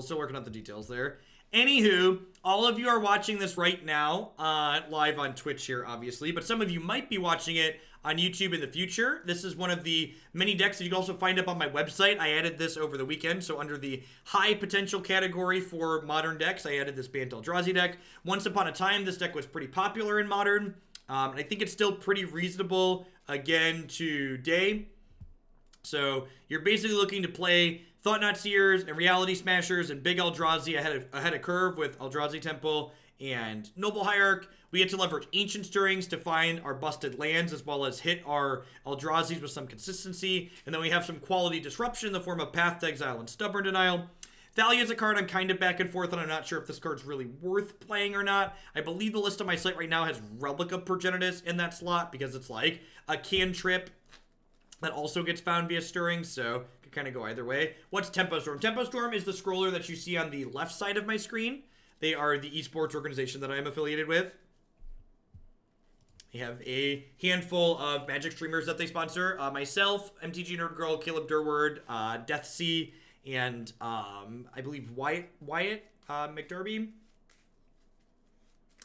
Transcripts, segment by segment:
Still working out the details there. Anywho, all of you are watching this right now, live on Twitch here, obviously, but some of you might be watching it on YouTube in the future. This is one of the many decks that you can also find up on my website. I added this over the weekend, so under the high potential category for modern decks, I added this Bant Eldrazi deck. Once upon a time, this deck was pretty popular in modern, and I think it's still pretty reasonable again today. So you're basically looking to play Thought-Knot Seers and Reality Smashers and Big Eldrazi ahead of curve with Eldrazi Temple and Noble Hierarch. We get to leverage Ancient Stirrings to find our busted lands as well as hit our Eldrazi's with some consistency. And then we have some quality disruption in the form of Path to Exile and Stubborn Denial. Thalia is a card I'm kind of back and forth on. I'm not sure if this card's really worth playing or not. I believe the list on my site right now has Relic of Progenitus in that slot because it's like a cantrip that also gets found via Stirring, so could kind of go either way. What's Tempo Storm? Tempo Storm is the scroller that you see on the left side of my screen. They are the esports organization that I am affiliated with. They have a handful of Magic streamers that they sponsor. Myself, MTG Nerd Girl, Caleb Durward, Deathsea, and I believe Wyatt McDerby.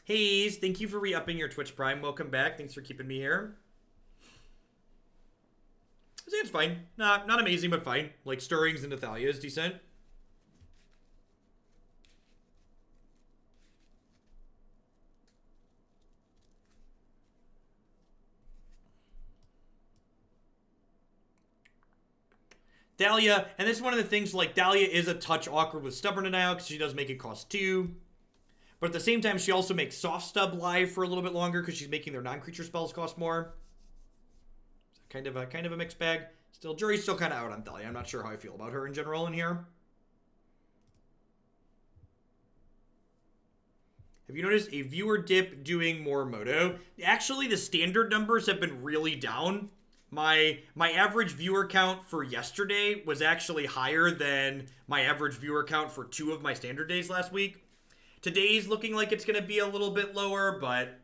Hayes, thank you for re-upping your Twitch Prime. Welcome back. Thanks for keeping me here. I think it's fine. Not amazing, but fine. Like, Stirrings into Thalia is decent. Thalia, and this is one of the things, like, Thalia is a touch awkward with Stubborn Denial because she does make it cost 2. But at the same time, she also makes Soft Stub live for a little bit longer because she's making their non-creature spells cost more. Kind of a mixed bag. Still, jury's still kind of out on Thalia. I'm not sure how I feel about her in general in here. Have you noticed a viewer dip doing more Moto? Actually, the standard numbers have been really down. My average viewer count for yesterday was actually higher than my average viewer count for 2 of my standard days last week. Today's looking like it's going to be a little bit lower, but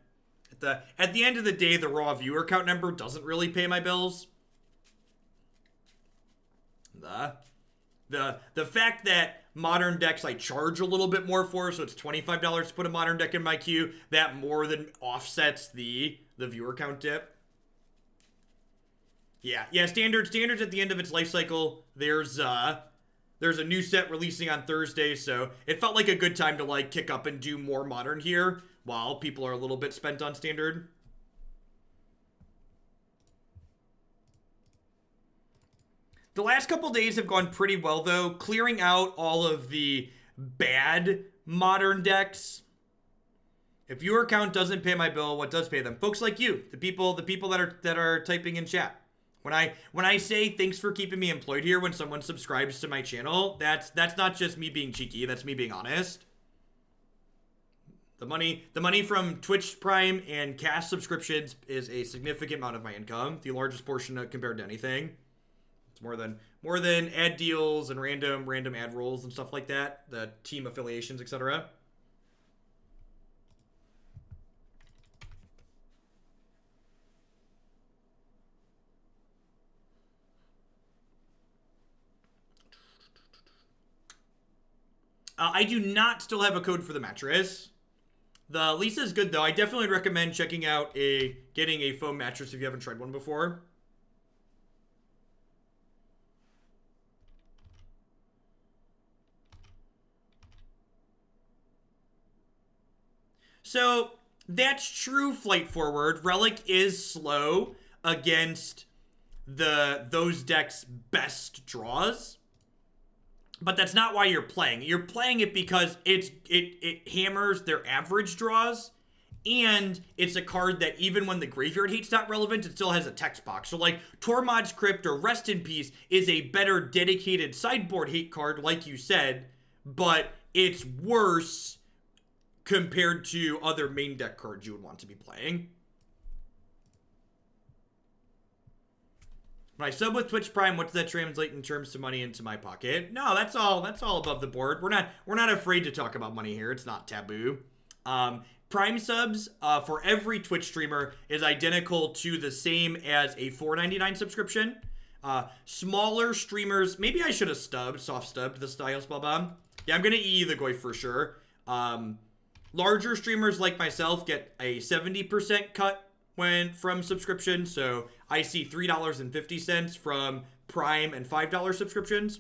at the end of the day, the raw viewer count number doesn't really pay my bills. The fact that modern decks I charge a little bit more for, so it's $25 to put a modern deck in my queue, that more than offsets the viewer count dip. Yeah, standards at the end of its life cycle. There's a new set releasing on Thursday, so it felt like a good time to like kick up and do more modern here while people are a little bit spent on standard. The last couple days have gone pretty well, though, clearing out all of the bad modern decks. If viewer count doesn't pay my bill, what does pay them? Folks like you, the people that are typing in chat. When I say thanks for keeping me employed here when someone subscribes to my channel, that's not just me being cheeky, that's me being honest. The money from Twitch Prime and Cast subscriptions is a significant amount of my income, the largest portion compared to anything. It's more than ad deals and random ad rolls and stuff like that, the team affiliations, etc. I do not still have a code for the mattress. The Lisa is good, though. I definitely recommend checking out getting a foam mattress if you haven't tried one before. So, that's true, Flight Forward. Relic is slow against those decks' best draws. But that's not why you're playing. You're playing it because it hammers their average draws, and it's a card that even when the graveyard hate's not relevant, it still has a text box. So like Tormod's Crypt or Rest in Peace is a better dedicated sideboard hate card, like you said, but it's worse compared to other main deck cards you would want to be playing. When I sub with Twitch Prime, what does that translate in terms of money into my pocket? No, that's all above the board. We're not afraid to talk about money here. It's not taboo. Prime subs for every Twitch streamer is identical to the same as a $4.99 subscription. Smaller streamers, maybe I should have soft stubbed the Style Spellbomb. Yeah, I'm gonna EE the Goy for sure. Larger streamers like myself get a 70% cut from subscription, so I see $3.50 from Prime and $5 subscriptions,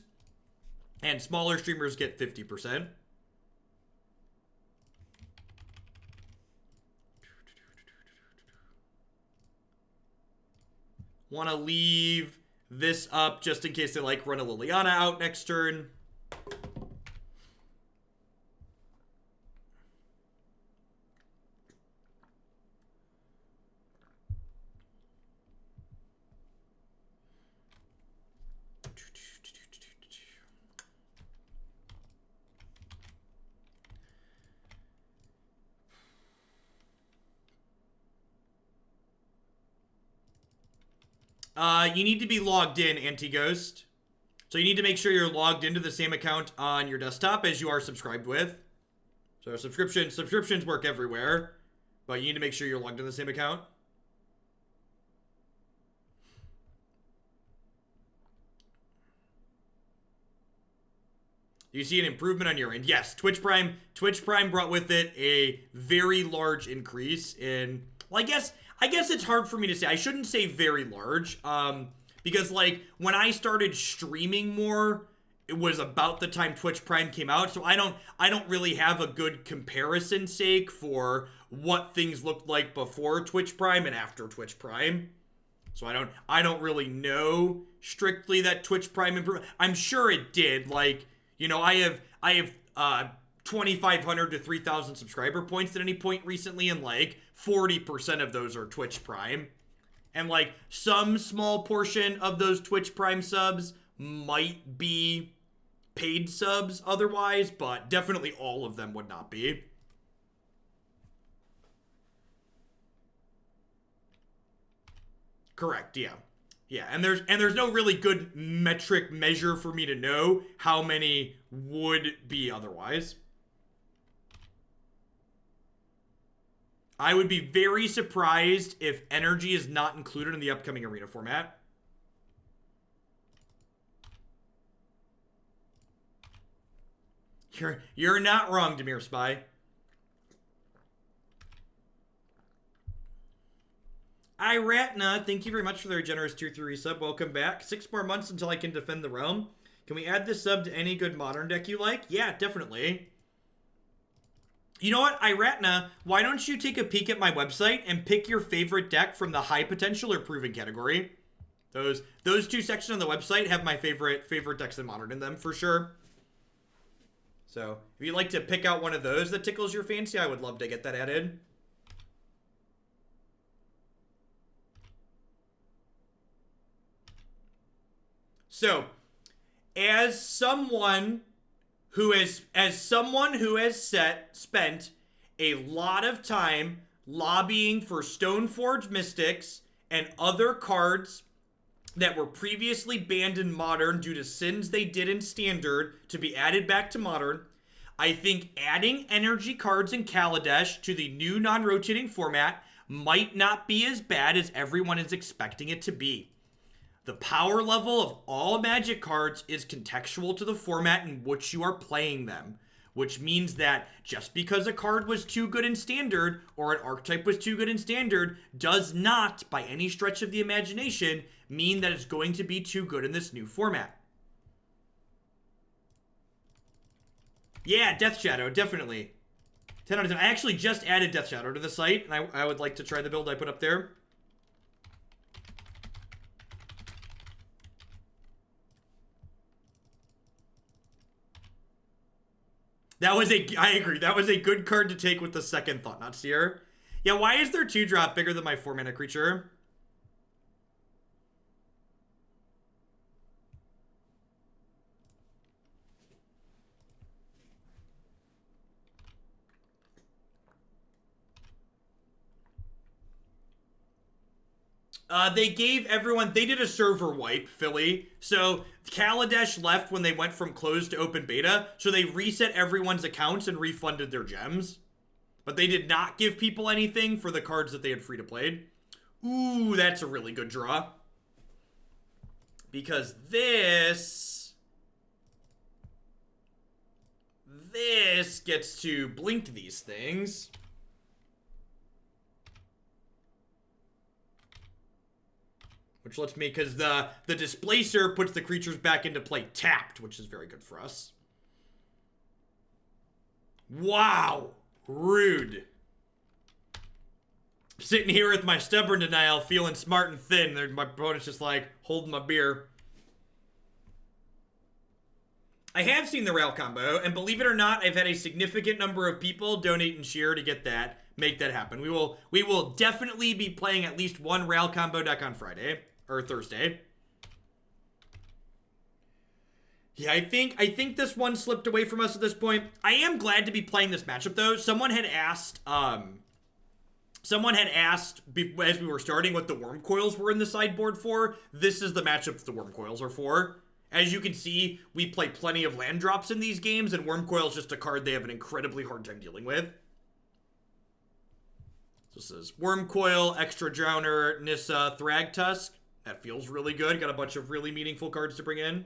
and smaller streamers get 50%. Want to leave this up just in case they like run a Liliana out next turn. You need to be logged in, Anti-Ghost. So you need to make sure you're logged into the same account on your desktop as you are subscribed with. So subscriptions work everywhere, but you need to make sure you're logged in the same account. Do you see an improvement on your end? Yes, Twitch Prime brought with it a very large increase in, well, I guess it's hard for me to say. I shouldn't say very large, because like when I started streaming more, it was about the time Twitch Prime came out, so I don't really have a good comparison sake for what things looked like before Twitch Prime and after Twitch Prime. So I don't really know strictly that Twitch Prime improved. I'm sure it did. Like, you know, I have 2,500 to 3,000 subscriber points at any point recently, and like 40% of those are Twitch Prime. And like some small portion of those Twitch Prime subs might be paid subs otherwise, but definitely all of them would not be. Correct, yeah. Yeah, and there's no really good metric measure for me to know how many would be otherwise. I would be very surprised if energy is not included in the upcoming arena format. You're not wrong, Demir Spy. Iratna, thank you very much for their generous tier 3 resub. Welcome back. 6 more months until I can defend the realm. Can we add this sub to any good modern deck you like? Yeah, definitely. You know what, Iratna, why don't you take a peek at my website and pick your favorite deck from the high potential or proven category? Those two sections on the website have my favorite decks in modern in them for sure. So if you'd like to pick out one of those that tickles your fancy, I would love to get that added. So, as someone who has spent a lot of time lobbying for Stoneforge Mystics and other cards that were previously banned in Modern due to sins they did in Standard to be added back to Modern, I think adding energy cards in Kaladesh to the new non-rotating format might not be as bad as everyone is expecting it to be. The power level of all Magic cards is contextual to the format in which you are playing them, which means that just because a card was too good in Standard or an archetype was too good in Standard does not, by any stretch of the imagination, mean that it's going to be too good in this new format. Yeah, Death Shadow, definitely. 10 out of 10. I actually just added Death Shadow to the site, and I would like to try the build I put up there. I agree, that was a good card to take with the second Thought-Knot Seer. Yeah, why is their 2-drop bigger than my 4-mana creature? They gave everyone, they did a server wipe, Philly. So Kaladesh left when they went from closed to open beta. So they reset everyone's accounts and refunded their gems. But they did not give people anything for the cards that they had free to play. Ooh, that's a really good draw. Because this gets to blink these things. Which lets me, because the Displacer puts the creatures back into play tapped, which is very good for us. Wow. Rude. Sitting here with my stubborn denial, feeling smart and thin. My opponent's just like, holding my beer. I have seen the rail combo, and believe it or not, I've had a significant number of people donate and share to get that, make that happen. We will definitely be playing at least one rail combo deck on Friday, or Thursday. Yeah, I think this one slipped away from us at this point. I am glad to be playing this matchup, though. Someone had asked as we were starting what the worm coils were in the sideboard for. This is the matchup the worm coils are for. As you can see, we play plenty of land drops in these games, and worm coil is just a card they have an incredibly hard time dealing with. This is worm coil, extra drowner, Nissa, Thragtusk. That feels really good. Got a bunch of really meaningful cards to bring in.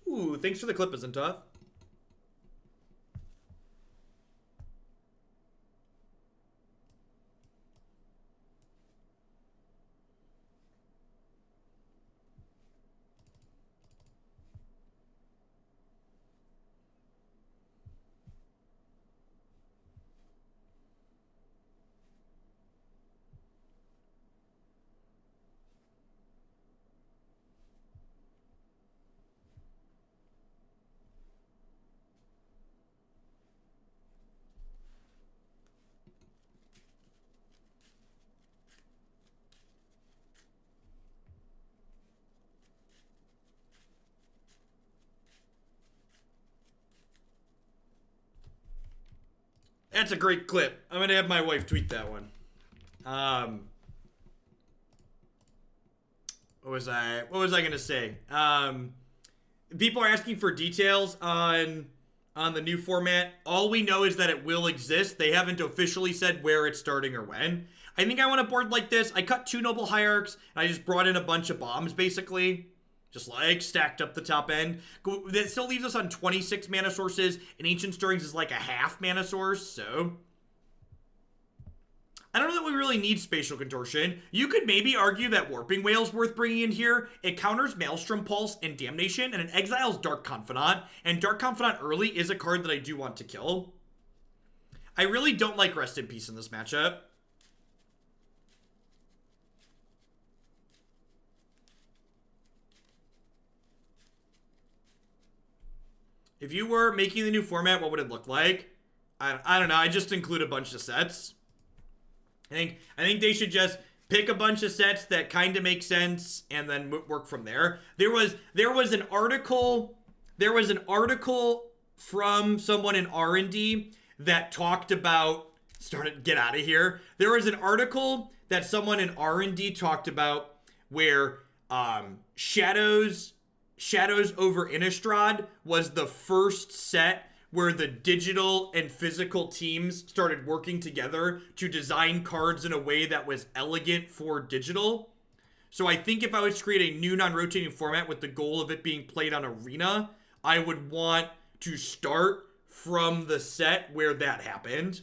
Ooh, thanks for the clip, isn't tough. That's a great clip. I'm gonna have my wife tweet that one. What was I gonna say? People are asking for details on the new format. All we know is that it will exist. They haven't officially said where it's starting or when. I think I want a board like this. I cut 2 Noble Hierarchs, and I just brought in a bunch of bombs, basically. Just like stacked up the top end. That still leaves us on 26 mana sources, and Ancient Stirrings is like a half mana source, so I don't know that we really need Spatial Contortion. You could maybe argue that Warping Wail's worth bringing in here. It counters Maelstrom Pulse and Damnation, and it exiles Dark Confidant, and Dark Confidant early is a card that I do want to kill. I really don't like Rest in Peace in this matchup. If you were making the new format, what would it look like? I don't know. I just include a bunch of sets. I think they should just pick a bunch of sets that kind of make sense and then work from there. There was an article from someone in R&D that talked about get out of here. There was an article that someone in R&D talked about where Shadows over Innistrad was the first set where the digital and physical teams started working together to design cards in a way that was elegant for digital. So I think if I was to create a new non-rotating format with the goal of it being played on Arena, I would want to start from the set where that happened.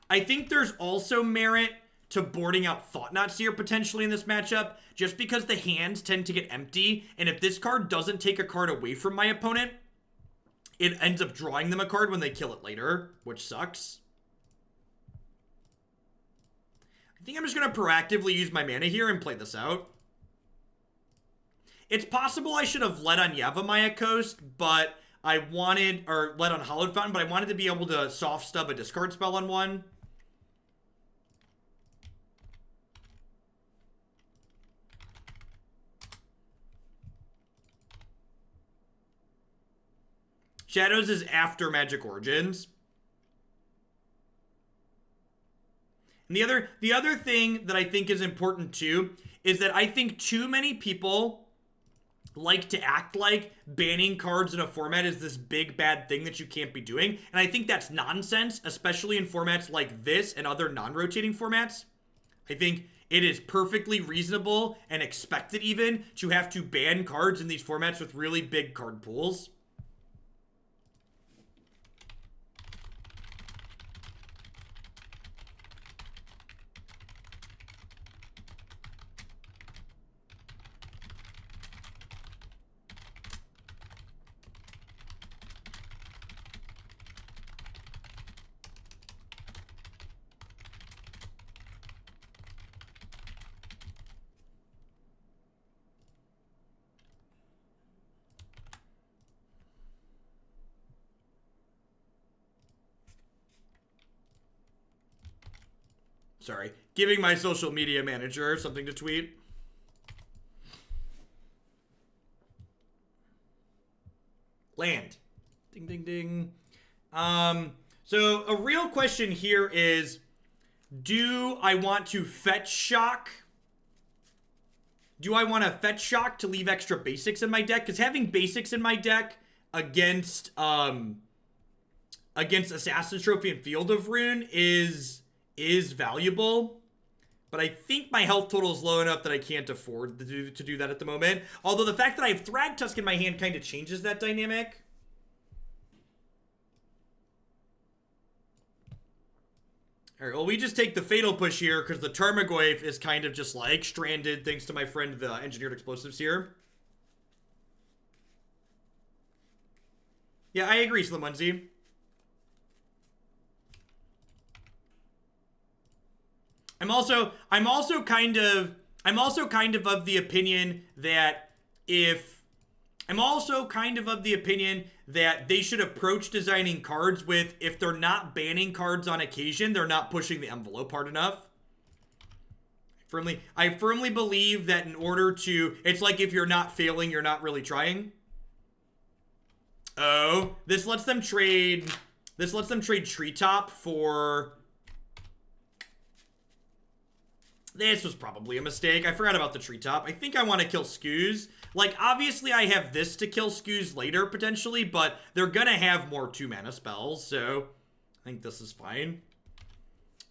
I think there's also merit to boarding out Thought-Knot Seer potentially in this matchup, just because the hands tend to get empty, and if this card doesn't take a card away from my opponent, it ends up drawing them a card when they kill it later, which sucks. I think I'm just going to proactively use my mana here and play this out. It's possible I should have led on Yavimaya Coast, but I wanted, or led on Hallowed Fountain, but I wanted to be able to soft stub a discard spell on one. Shadows is after Magic Origins. And the other thing that I think is important too is that I think too many people like to act like banning cards in a format is this big bad thing that you can't be doing. And I think that's nonsense, especially in formats like this and other non-rotating formats. I think it is perfectly reasonable and expected even to have to ban cards in these formats with really big card pools. Sorry, giving my social media manager something to tweet. Land. Ding, ding, ding. So a real question here is, do I want to fetch shock? Do I want to fetch shock to leave extra basics in my deck? Because having basics in my deck against Assassin's Trophy and Field of Ruin is valuable, but I think my health total is low enough that I can't afford to do that at the moment. Although the fact that I have Thragtusk in my hand kind of changes that dynamic. All right, well, we just take the Fatal Push here because the Tarmogoyf is kind of just like stranded thanks to my friend the Engineered Explosives here. Yeah, I agree, Slim Onesie. I'm also kind of of the opinion that they should approach designing cards with, if they're not banning cards on occasion, they're not pushing the envelope hard enough. I firmly believe that in order to, it's like if you're not failing, you're not really trying. Oh, this lets them trade Treetop for... This was probably a mistake. I forgot about the Treetop. I think I want to kill Skoos. Like, obviously I have this to kill Skoos later, potentially, but they're gonna have more 2-mana spells, so I think this is fine.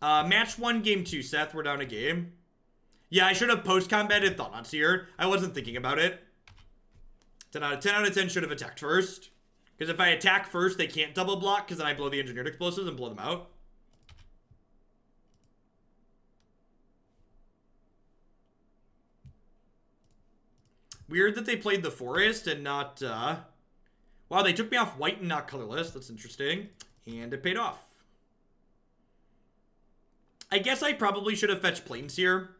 Match 1, game 2, Seth. We're down a game. Yeah, I should have post-combated Thought-Knot Seer. I wasn't thinking about it. 10 out of 10 should have attacked first. Because if I attack first, they can't double block, because then I blow the Engineered Explosives and blow them out. Weird that they played the forest and not, Wow, they took me off white and not colorless. That's interesting. And it paid off. I guess I probably should have fetched Plains here.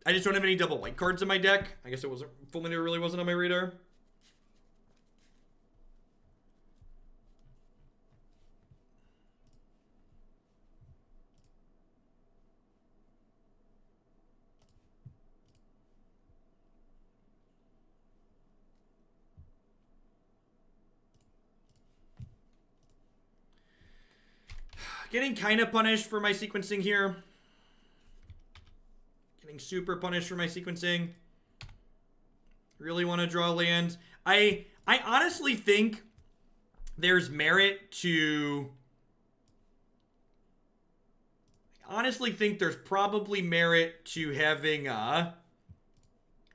I just don't have any double white cards in my deck. I guess it wasn't, Fulminator really wasn't on my radar. Getting kind of punished for my sequencing here. Getting super punished for my sequencing. Really want to draw lands. I honestly think there's merit to... I honestly think there's probably merit to having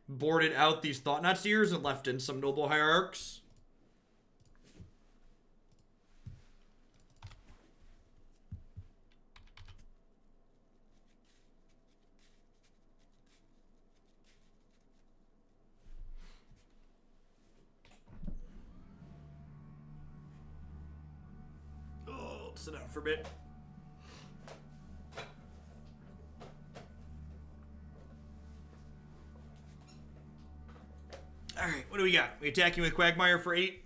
boarded out these Thought-Knot Seers and left in some Noble Hierarchs. Sit down for a bit. Alright, what do we got? We attacking with Quagmire for 8.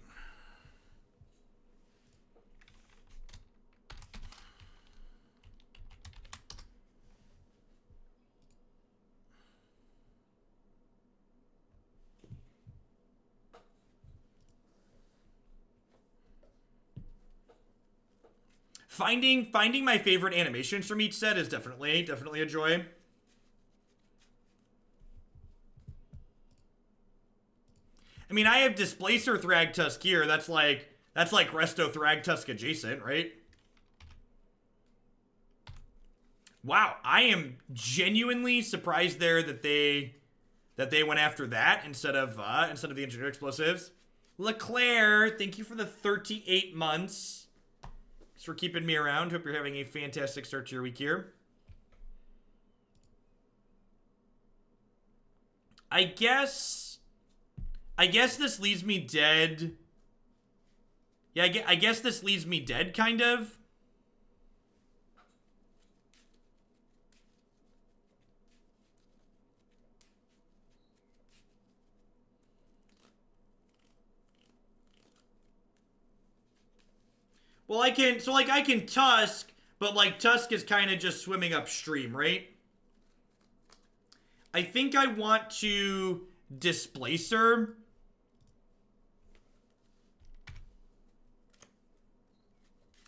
Finding my favorite animations from each set is definitely a joy. mean, I have Displacer Thragtusk here. That's like Resto Thragtusk adjacent, right? Wow, I am genuinely surprised there that they went after that instead of the engineer explosives. LeClaire, thank you for the 38 months. Thanks for keeping me around. Hope you're having a fantastic start to your week here. I guess this leaves me dead. Yeah, I guess this leaves me dead, kind of. Well, I can Tusk, but like Tusk is kind of just swimming upstream, right? I think I want to Displacer.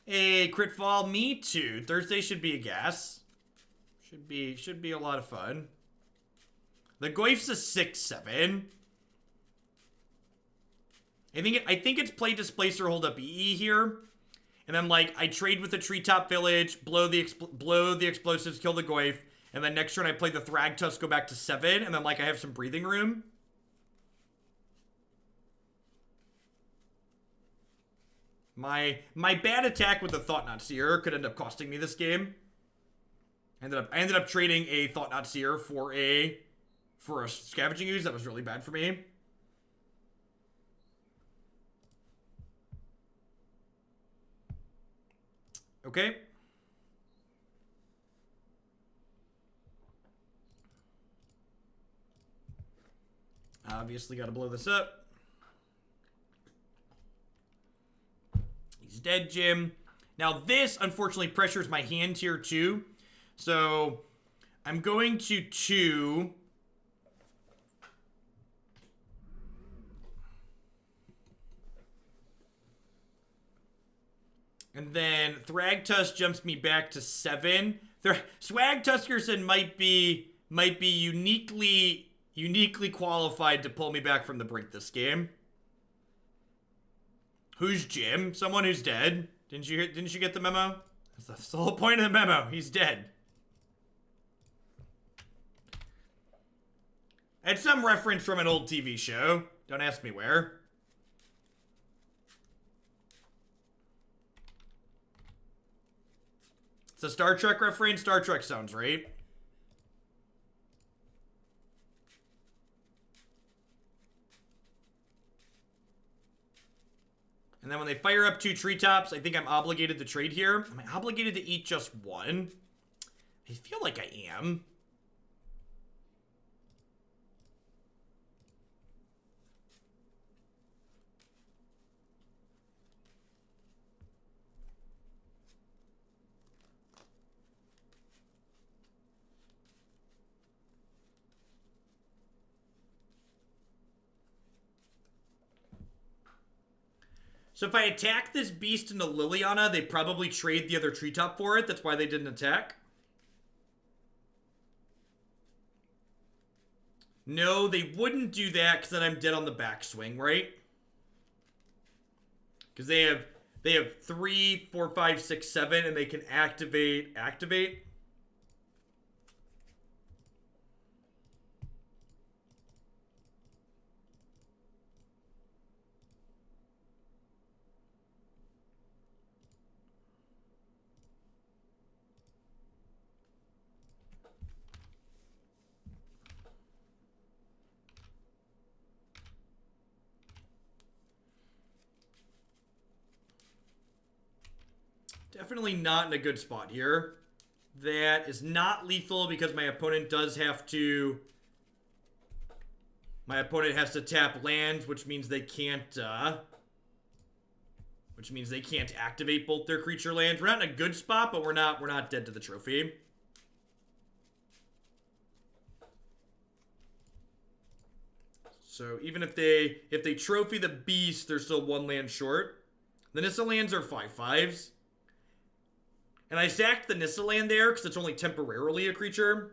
Hey, crit fall, me too. Thursday should be a gas. Should be a lot of fun. The Goif's a 6/7. I think it's play Displacer, hold up EE here. And then, like, I trade with the Treetop Village, blow the explosives, kill the Goif, and then next turn I play the Thragtusk, go back to 7, and then, like, I have some breathing room. My bad attack with the Thought-Knot Seer could end up costing me this game. I ended up trading a Thought-Knot Seer for a Scavenging Ooze. That was really bad for me. Okay. Obviously got to blow this up. He's dead, Jim. Now this, unfortunately, pressures my hand here too. So I'm going to 2. And then Thragtusk jumps me back to 7. Swag Tuskerson might be uniquely qualified to pull me back from the brink this game. Who's Jim? Someone who's dead. Didn't you get the memo? That's the whole point of the memo. He's dead. It's some reference from an old TV show. Don't ask me where. It's a Star Trek reference. Star Trek sounds right. And then when they fire up 2 treetops, I think I'm obligated to trade here. Am I obligated to eat just 1? I feel like I am. So if I attack this beast into Liliana, they probably trade the other treetop for it. That's why they didn't attack. No, they wouldn't do that because then I'm dead on the backswing, right? Because they have 3, 4, 5, 6, 7, and they can activate. Definitely not in a good spot here. That is not lethal because my opponent does have to... My opponent has to tap lands, which means they can't... which means they can't activate both their creature lands. We're not in a good spot, but we're not dead to the trophy. So even if they trophy the beast, they're still 1 land short. The Nissa lands are 5/5s. And I sacked the Nissa land there because it's only temporarily a creature.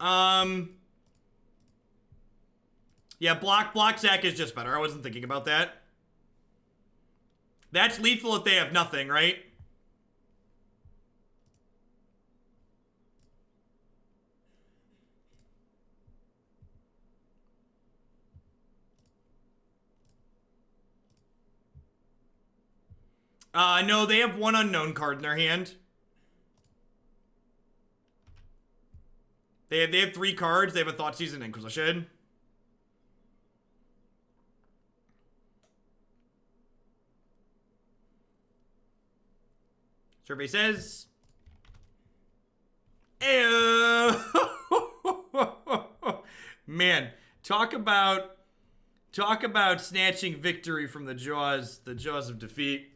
Yeah, block Zach is just better. I wasn't thinking about that. That's lethal if they have nothing, right? No, they have one unknown card in their hand. They have 3 cards. They have a Thoughtseize and Inquisition. Survey says... Ew. Man, talk about snatching victory from the jaws of defeat.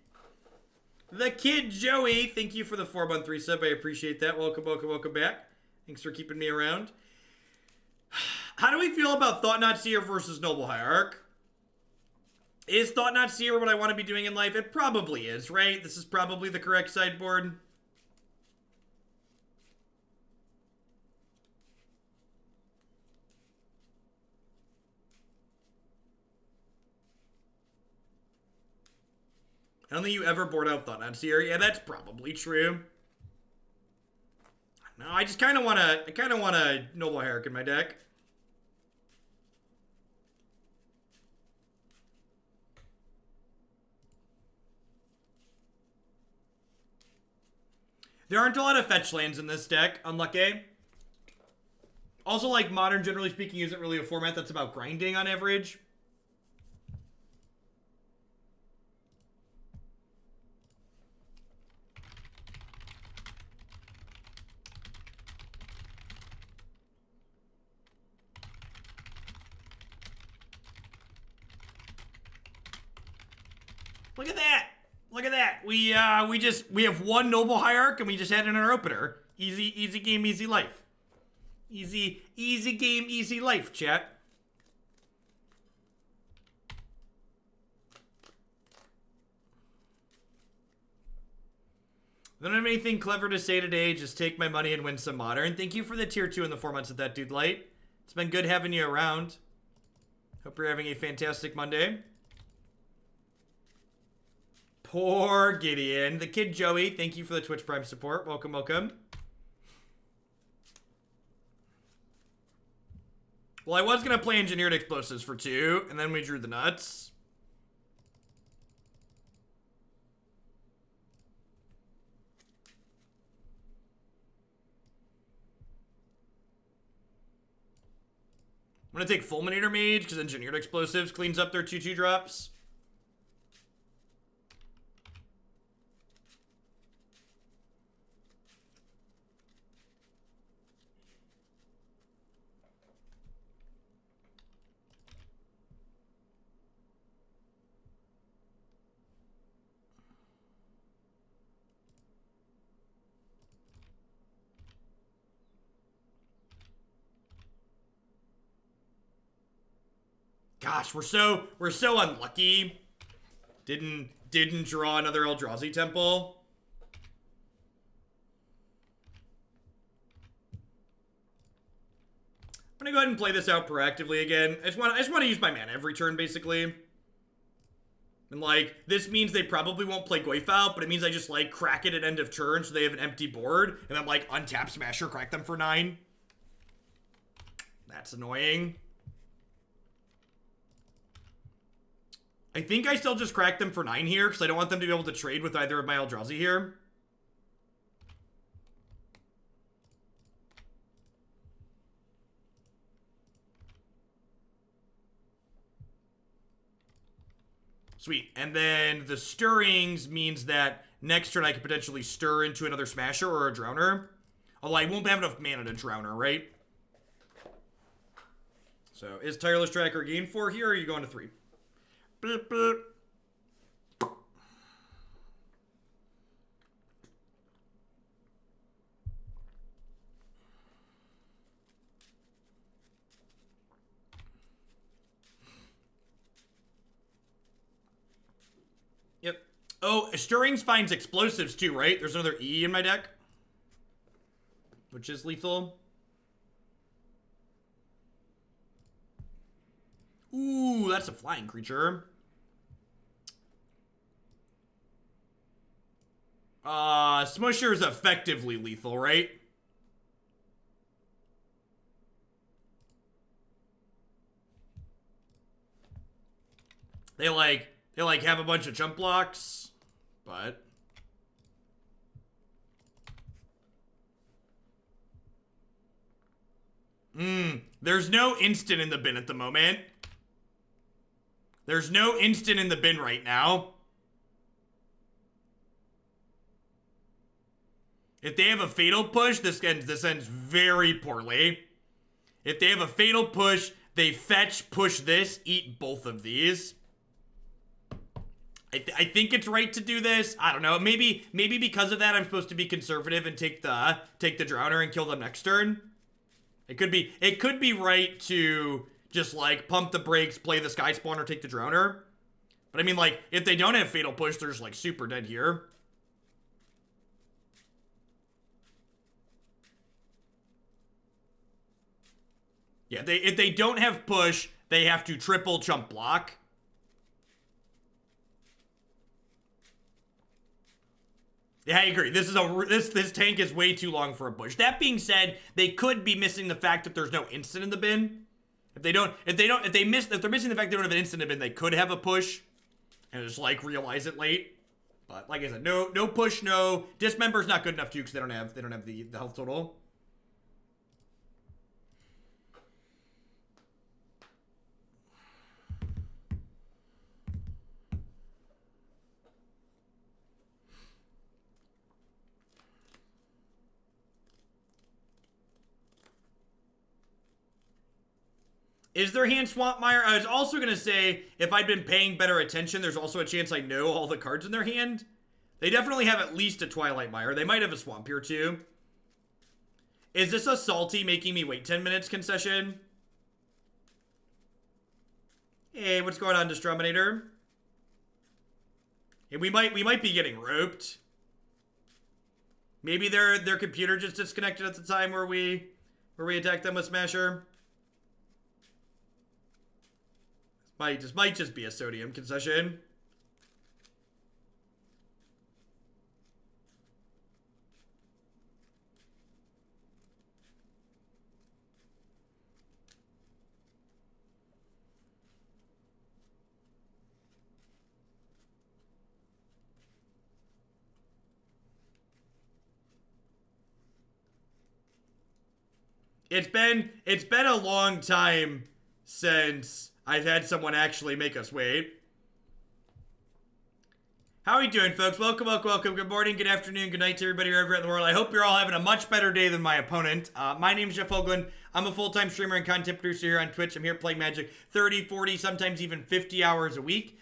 The Kid Joey, thank you for the 4-month resub. I appreciate that. Welcome back. Thanks for keeping me around. How do we feel about Thought-Knot Seer versus Noble Hierarch? Is Thought-Knot Seer what I want to be doing in life? It probably is, right? This is probably the correct sideboard. I don't think you ever board out Thought-Knot Seer. Yeah, that's probably true. No, I just kind of want a Noble Hierarch in my deck. There aren't a lot of fetch lands in this deck, unlucky. Also, like, Modern, generally speaking, isn't really a format that's about grinding on average. Look at that! Look at that! We have one Noble Hierarch and we just had it in our opener. Easy game, easy life. Easy game, easy life, chat. I don't have anything clever to say today. Just take my money and win some Modern. Thank you for the tier 2 in the 4 months of that, dude light. It's been good having you around. Hope you're having a fantastic Monday. Poor Gideon. The Kid Joey, thank you for the Twitch Prime support. Welcome. Well, I was going to play Engineered Explosives for 2, and then we drew the nuts. I'm going to take Fulminator Mage, because Engineered Explosives cleans up their 2/2 drops. Gosh, we're so unlucky. Didn't draw another Eldrazi Temple. I'm gonna go ahead and play this out proactively again. I just want to use my mana every turn, basically. And like, this means they probably won't play Goyf, but it means I just like crack it at end of turn so they have an empty board, and then like untap Smasher, crack them for 9. That's annoying. I think I still just crack them for 9 here, because I don't want them to be able to trade with either of my Eldrazi here. Sweet. And then the Stirrings means that next turn I could potentially stir into another Smasher or a Drowner. Although I won't have enough mana to Drowner, right? So, is Tireless Tracker gain 4 here, or are you going to 3? Beep, beep. Yep. Oh, Stirrings finds explosives too, right? There's another E in my deck, which is lethal. Ooh, that's a flying creature. Smusher is effectively lethal, right? They have a bunch of jump blocks, but there's no instant in the bin at the moment. There's no instant in the bin right now. If they have a fatal push, this ends very poorly. If they have a fatal push, they fetch, push this, eat both of these. I think it's right to do this. I don't know. Maybe because of that, I'm supposed to be conservative and take the Drowner and kill them next turn. It could be right to just like pump the brakes, play the Skyspawner, take the Drowner. But I mean, like, if they don't have fatal push, they're just like super dead here. Yeah, if they don't have push, they have to triple jump block. Yeah, I agree. This tank is way too long for a push. That being said, they could be missing the fact that there's no instant in the bin. If they're missing the fact they don't have an instant in the bin, they could have a push and just like realize it late. But like I said, no push, no dismember's not good enough too because they don't have the health total. Is their hand Swampmire? I was also going to say, if I'd been paying better attention, there's also a chance I know all the cards in their hand. They definitely have at least a Twilight Mire. They might have a Swamp here, too. Is this a salty making me wait 10 minutes concession? Hey, what's going on, Destruminator? Hey, we might be getting roped. Maybe their computer just disconnected at the time where we attacked them with Smasher. This might just be a sodium concession. It's been a long time since I've had someone actually make us wait. How are you doing, folks? Welcome. Good morning, good afternoon, good night to everybody wherever in the world. I hope you're all having a much better day than my opponent. My name is Jeff Hoagland. I'm a full-time streamer and content producer here on Twitch. I'm here playing Magic 30, 40, sometimes even 50 hours a week.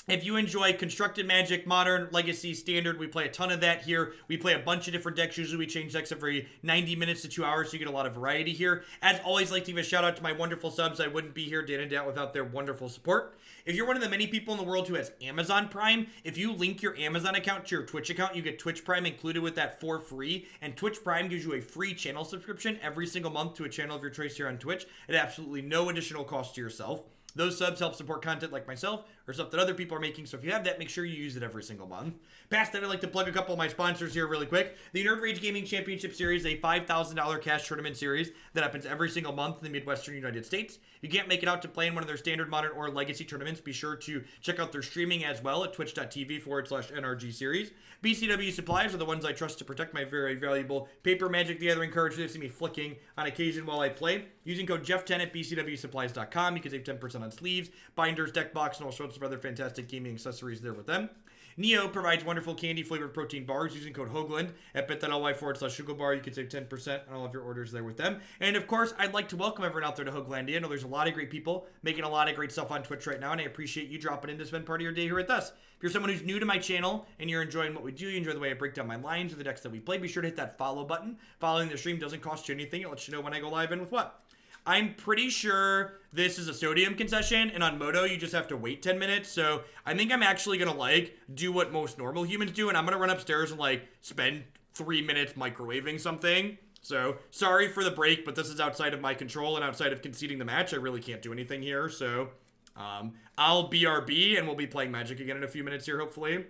If you enjoy Constructed Magic, Modern, Legacy, Standard, we play a ton of that here. We play a bunch of different decks. Usually we change decks every 90 minutes to 2 hours, so you get a lot of variety here. As always, I'd like to give a shout out to my wonderful subs. I wouldn't be here day in and day out without their wonderful support. If you're one of the many people in the world who has Amazon Prime, if you link your Amazon account to your Twitch account, you get Twitch Prime included with that for free. And Twitch Prime gives you a free channel subscription every single month to a channel of your choice here on Twitch at absolutely no additional cost to yourself. Those subs help support content like myself or stuff that other people are making, so if you have that, make sure you use it every single month. Past that, I'd like to plug a couple of my sponsors here really quick. The Nerd Rage Gaming Championship Series, a $5,000 cash tournament series that happens every single month in the Midwestern United States. If you can't make it out to play in one of their Standard, Modern, or Legacy tournaments, be sure to check out their streaming as well at twitch.tv/NRG Series. BCW Supplies are the ones I trust to protect my very valuable paper Magic the Gathering cards that see me flicking on occasion while I play. Using code Jeff10 at bcwsupplies.com, you can save 10% on sleeves, binders, deck box, and all sorts of other fantastic gaming accessories there with them. Neo provides wonderful candy-flavored protein bars using code Hoagland at bit.ly/sugarbar. You can save 10% on all of your orders there with them. And, of course, I'd like to welcome everyone out there to Hoaglandia. I know there's a lot of great people making a lot of great stuff on Twitch right now, and I appreciate you dropping in to spend part of your day here with us. If you're someone who's new to my channel and you're enjoying what we do, you enjoy the way I break down my lines or the decks that we play, be sure to hit that follow button. Following the stream doesn't cost you anything. It lets you know when I go live and with what. I'm pretty sure this is a sodium concession, and on Moto, you just have to wait 10 minutes, so I think I'm actually gonna, like, do what most normal humans do, and I'm gonna run upstairs and, like, spend 3 minutes microwaving something, So, sorry for the break, but this is outside of my control and outside of conceding the match. I really can't do anything here, so I'll BRB, and we'll be playing Magic again in a few minutes here, hopefully.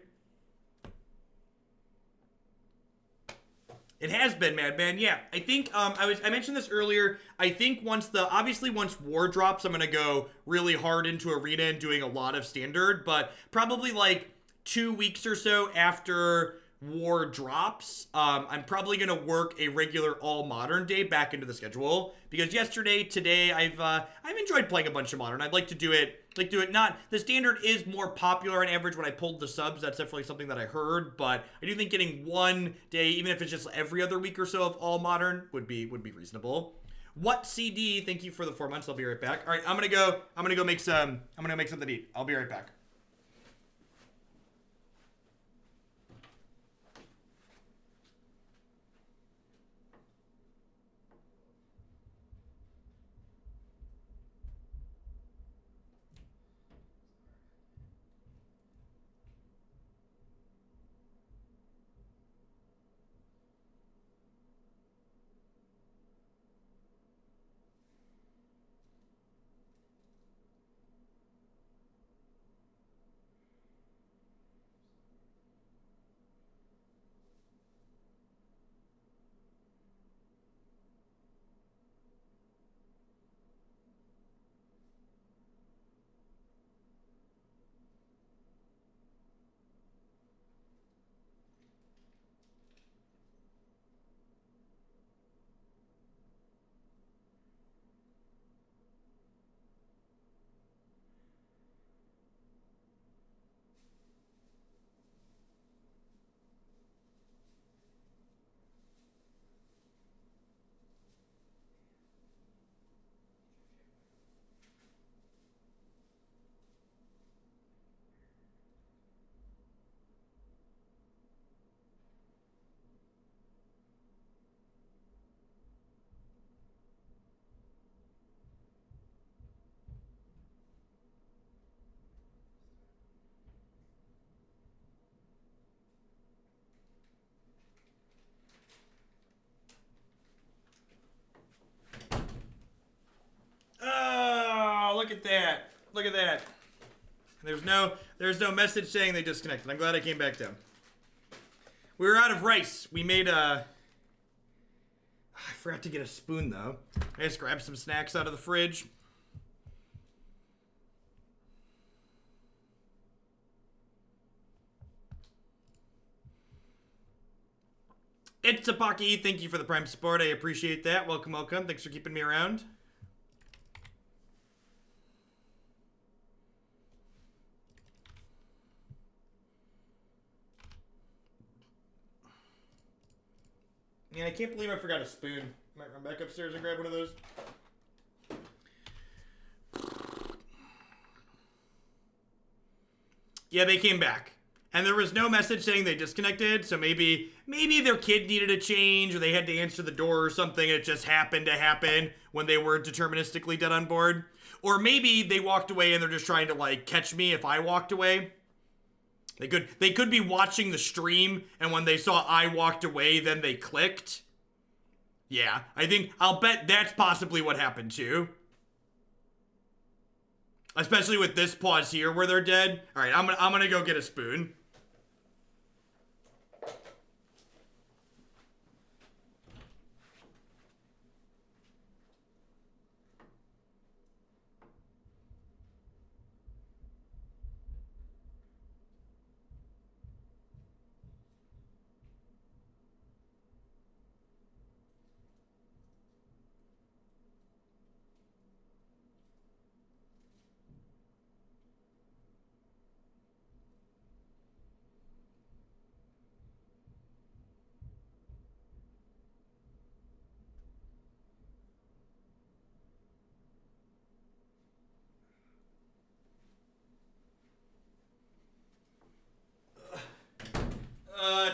It has been, Madman. Yeah, I think I mentioned this earlier. I think once War drops, I'm gonna go really hard into Arena and doing a lot of Standard. But probably like 2 weeks or so after War drops, I'm probably gonna work a regular all Modern day back into the schedule, because today I've enjoyed playing a bunch of Modern. I'd like to do it. Not the Standard is more popular on average. When I pulled the subs, that's definitely something that I heard, but I do think getting 1 day, even if it's just every other week or so of all Modern, would be reasonable. What CD? Thank you for the 4 months. I'll be right back. All right, I'm gonna go make something to eat. I'll be right back. Oh, look at that. Look at that. There's no message saying they disconnected. I'm glad I came back down. We were out of rice. We made a... I forgot to get a spoon, though. I just grabbed some snacks out of the fridge. It's Tapaki. Thank you for the Prime support. I appreciate that. Welcome, welcome. Thanks for keeping me around. Yeah, I can't believe I forgot a spoon. Might run back upstairs and grab one of those. Yeah, they came back. And there was no message saying they disconnected, so maybe their kid needed a change, or they had to answer the door or something, and it just happened to happen when they were deterministically dead on board. Or maybe they walked away and they're just trying to, like, catch me if I walked away. They could be watching the stream, and when they saw I walked away, then they clicked. Yeah, I'll bet that's possibly what happened too. Especially with this pause here where they're dead. All right, I'm gonna go get a spoon.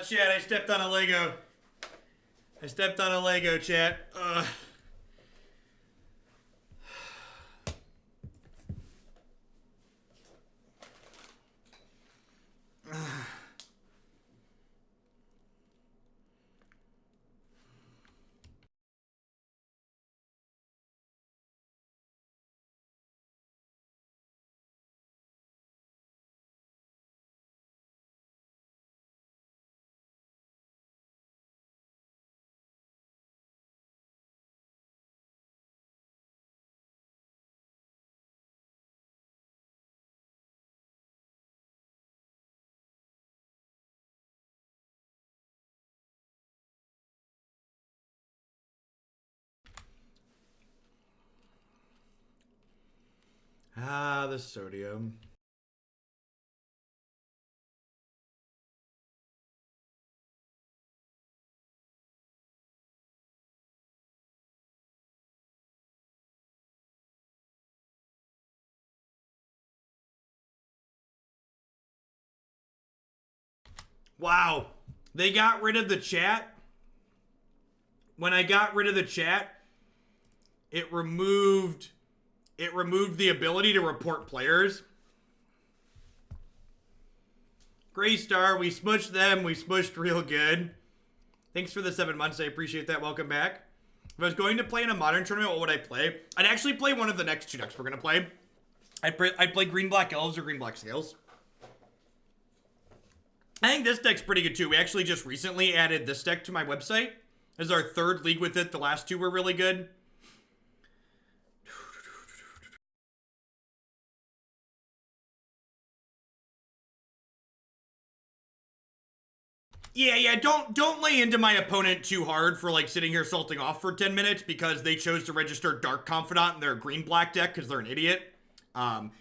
Chat, I stepped on a Lego. I stepped on a Lego, chat. Ah, the sodium. Wow. They got rid of the chat. When I got rid of the chat, it removed the ability to report players. Gray Star, we smushed them. We smushed real good. Thanks for the 7 months. I appreciate that. Welcome back. If I was going to play in a modern tournament, what would I play? I'd actually play one of the next two decks we're going to play. I'd play Green-Black Elves or Green-Black Scales. I think this deck's pretty good too. We actually just recently added this deck to my website. This is our third league with it. The last two were really good. Yeah, don't lay into my opponent too hard for like sitting here salting off for 10 minutes because they chose to register Dark Confidant in their green-black deck because they're an idiot.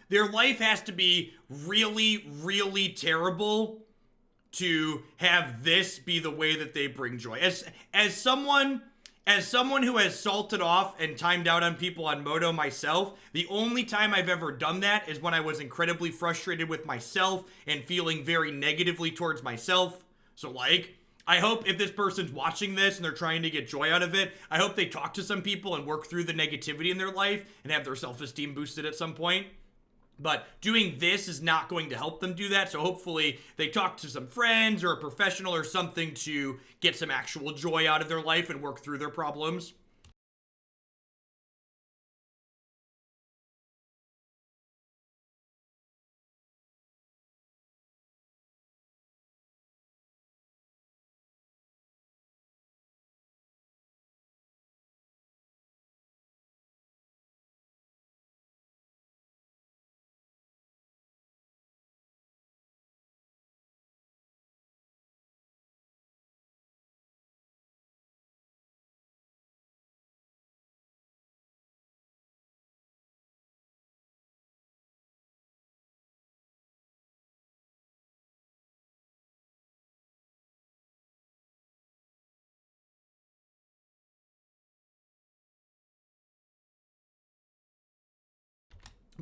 Their life has to be really, really terrible to have this be the way that they bring joy. As someone who has salted off and timed out on people on Moto myself, the only time I've ever done that is when I was incredibly frustrated with myself and feeling very negatively towards myself. So like, I hope if this person's watching this and they're trying to get joy out of it, I hope they talk to some people and work through the negativity in their life and have their self-esteem boosted at some point. But doing this is not going to help them do that. So hopefully they talk to some friends or a professional or something to get some actual joy out of their life and work through their problems.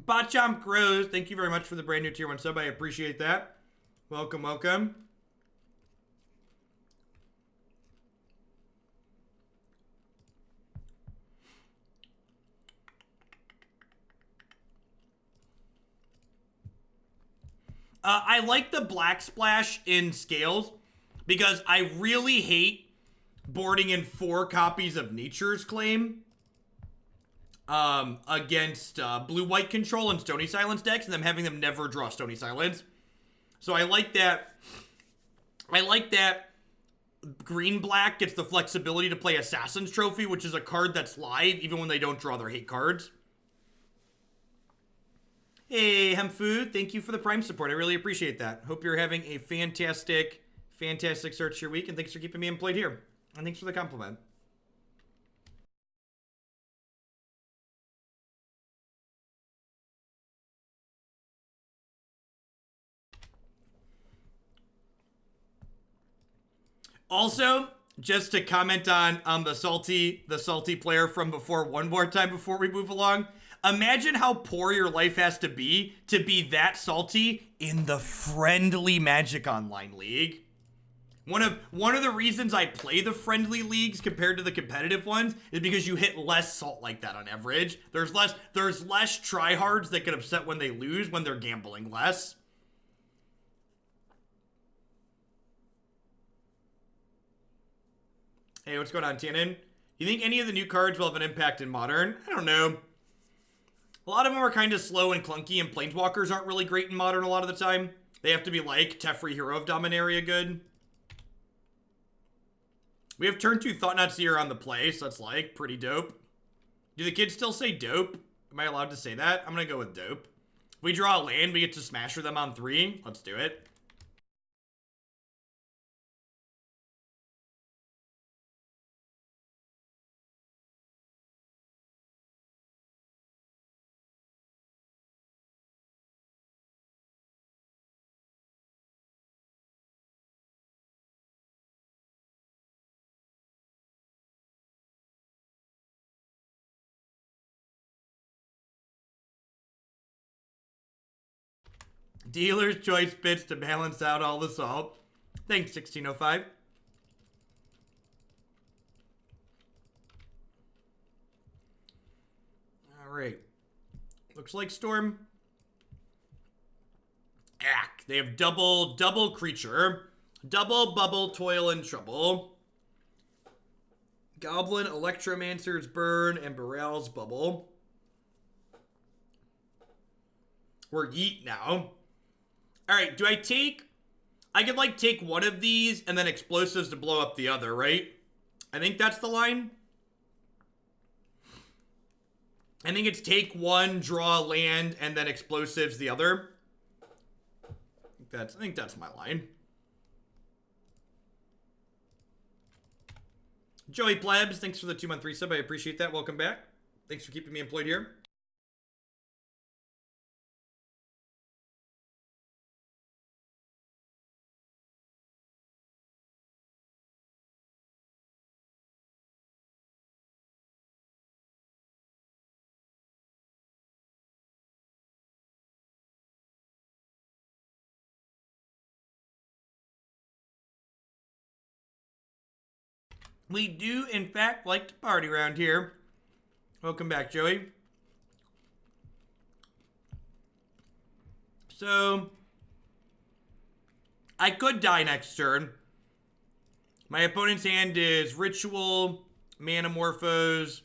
Botchomp Grows, thank you very much for the brand new tier 1 sub. I appreciate that. Welcome, welcome. I like the Black Splash in Scales because I really hate boarding in 4 copies of Nature's Claim against blue-white control and Stony Silence decks and them having them never draw Stony Silence. So I like that. I like that green-black gets the flexibility to play Assassin's Trophy, which is a card that's live even when they don't draw their hate cards. Hey, Hemfood, thank you for the Prime support. I really appreciate that. Hope you're having a fantastic start to your week, and thanks for keeping me employed here. And thanks for the compliment. Also, just to comment on the salty player from before one more time before we move along. Imagine how poor your life has to be that salty in the friendly Magic Online League. One of the reasons I play the friendly leagues compared to the competitive ones is because you hit less salt like that on average. There's less tryhards that get upset when they lose when they're gambling less. Hey, what's going on, Tannen? You think any of the new cards will have an impact in Modern? I don't know. A lot of them are kind of slow and clunky, and Planeswalkers aren't really great in Modern a lot of the time. They have to be like Teferi Hero of Dominaria good. We have turn 2 Thought-Knot Seer on the play, so that's like pretty dope. Do the kids still say dope? Am I allowed to say that? I'm gonna go with dope. If we draw a land, we get to smasher them on 3. Let's do it. Dealer's choice bits to balance out all the salt. Thanks, 1605. All right. Looks like Storm. Ack. They have double creature. Double bubble, toil, and trouble. Goblin, Electromancer's Burn, and Barrel's Bubble. We're yeet now. Alright, do I take... I could, like, take one of these and then explosives to blow up the other, right? I think that's the line. I think it's take one, draw a land, and then explosives the other. I think that's my line. Joey Plebs, thanks for the 2-month resub. I appreciate that. Welcome back. Thanks for keeping me employed here. We do, in fact, like to party around here. Welcome back, Joey. So, I could die next turn. My opponent's hand is Ritual, Manamorphose,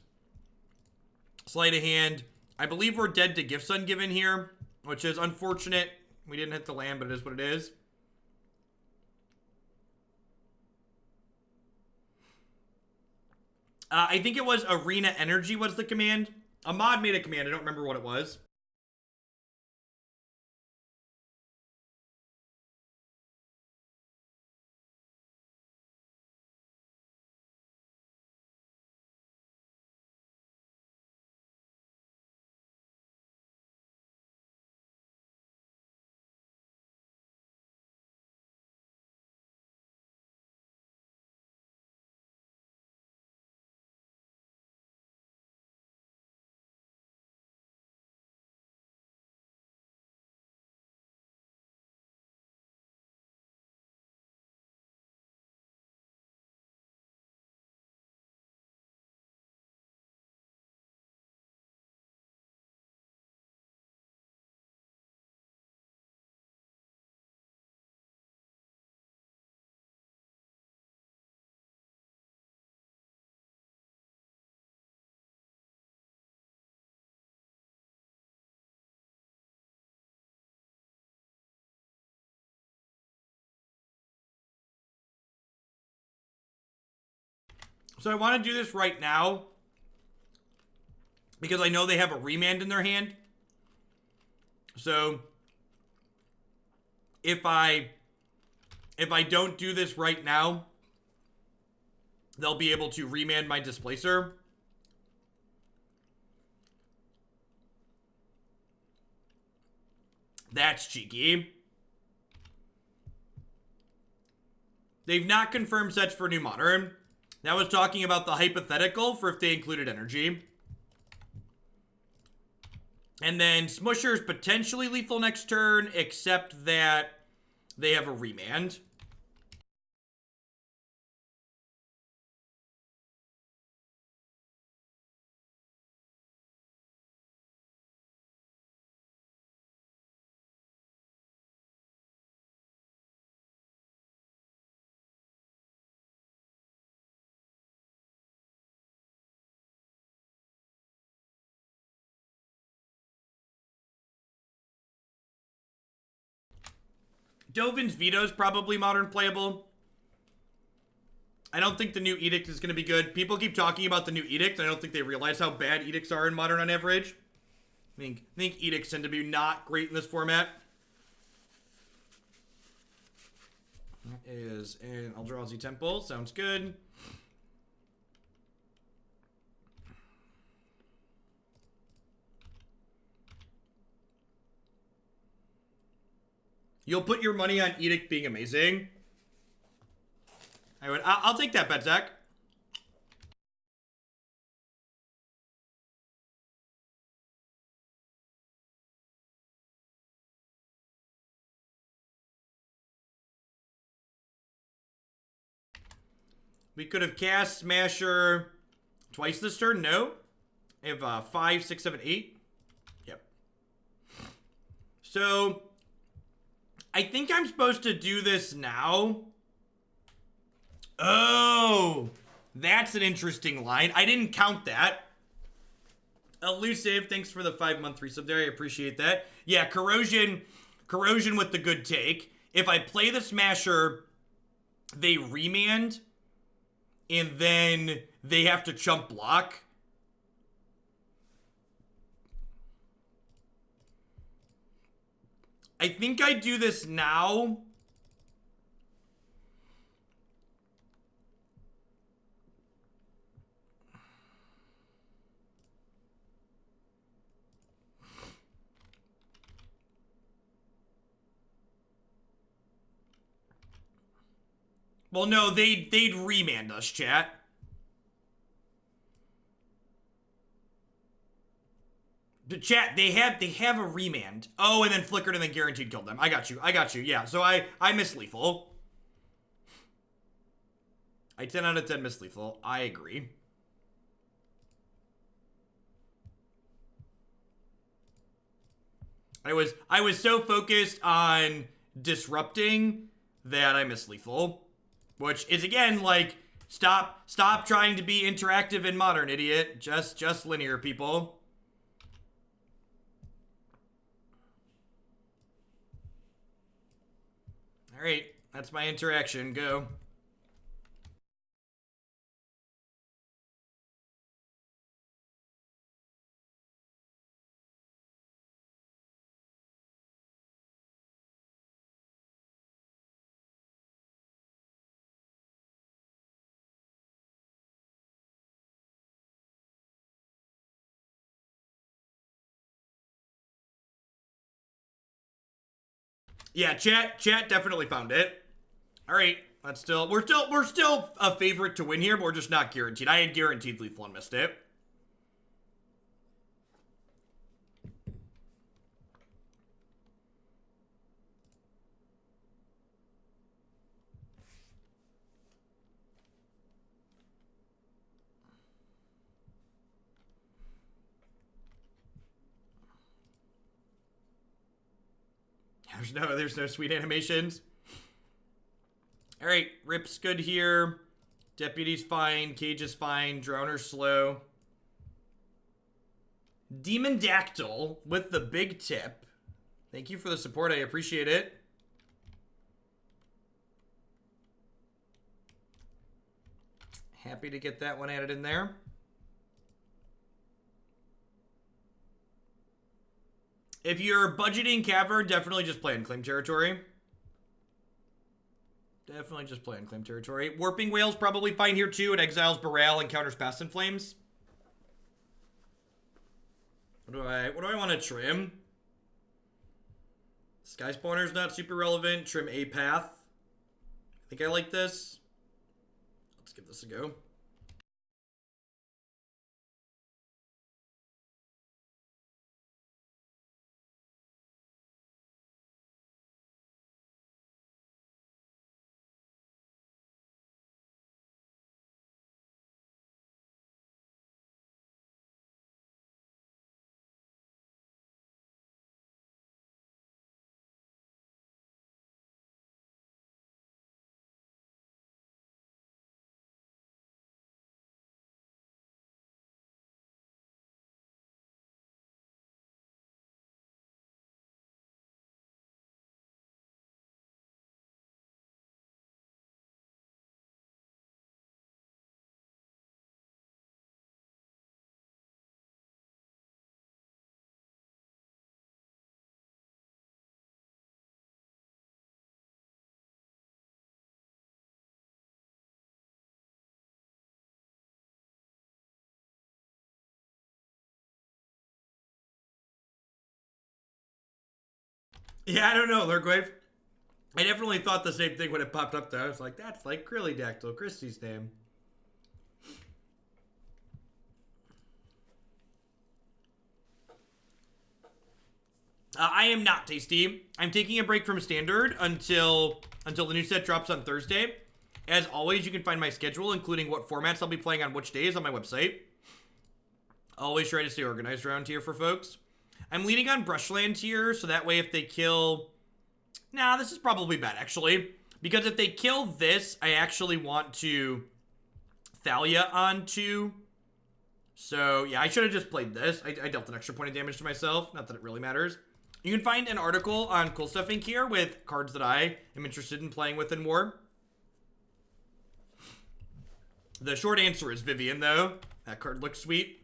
Sleight of Hand. I believe we're dead to Gifts Ungiven here, which is unfortunate. We didn't hit the land, but it is what it is. I think it was Arena Energy was the command. Ahmad made a command. I don't remember what it was. So I want to do this right now because I know they have a remand in their hand. So if I don't do this right now, they'll be able to remand my Displacer. That's cheeky. They've not confirmed sets for New Modern. That was talking about the hypothetical for if they included energy. And then Smusher's potentially lethal next turn, except that they have a remand. Dovin's Veto is probably Modern playable. I don't think the new Edict is going to be good. People keep talking about the new Edict. I don't think they realize how bad Edicts are in Modern on average. I think Edicts tend to be not great in this format. That is an Eldrazi Temple. Sounds good. You'll put your money on Edict being amazing. I'll take that bet, Zach. We could have cast Smasher twice this turn. No. I have 5, 6, 7, 8. Yep. So, I think I'm supposed to do this now. Oh, that's an interesting line. I didn't count that. Elusive, thanks for the 5-month resub there. I appreciate that. Yeah, Corrosion with the good take. If I play the Smasher, they remand, and then they have to chump block. I think I do this now. Well, no, they'd remand us, chat. The chat, they have a remand. Oh, and then flickered and then guaranteed killed them. I got you. Yeah, so I miss lethal. I 10 out of 10 miss lethal. I agree. I was so focused on disrupting that I miss lethal. Which is, again, like, stop trying to be interactive in Modern, idiot. Just linear, people. Alright, that's my interaction. Go. Yeah, chat definitely found it. All right, we're still a favorite to win here, but we're just not guaranteed. I had guaranteed lethal and missed it. There's no sweet animations. All right, Rip's good here. Deputy's fine. Cage is fine. Droner's slow. Demon Dactyl with the big tip. Thank you for the support. I appreciate it. Happy to get that one added in there. If you're budgeting Cavern, definitely just play in Claim Territory. Definitely just play in Claim Territory. Warping Whale's probably fine here too. It exiles Baral and counters Past in Flames. What do I want to trim? Skyspawner's not super relevant. Trim a path. I think I like this. Let's give this a go. Yeah, I don't know, Lurkwave. I definitely thought the same thing when it popped up there. I was like, that's like Krillydactyl, Christy's name. I am not Tasty. I'm taking a break from Standard until the new set drops on Thursday. As always, you can find my schedule, including what formats I'll be playing on which days, on my website. Always try to stay organized around here for folks. I'm leaning on Brushland here, so that way if they kill... Nah, this is probably bad, actually. Because if they kill this, I actually want to Thalia onto. So, yeah, I should have just played this. I dealt an extra point of damage to myself. Not that it really matters. You can find an article on Cool Stuff Inc. here with cards that I am interested in playing with in War. The short answer is Vivian, though. That card looks sweet.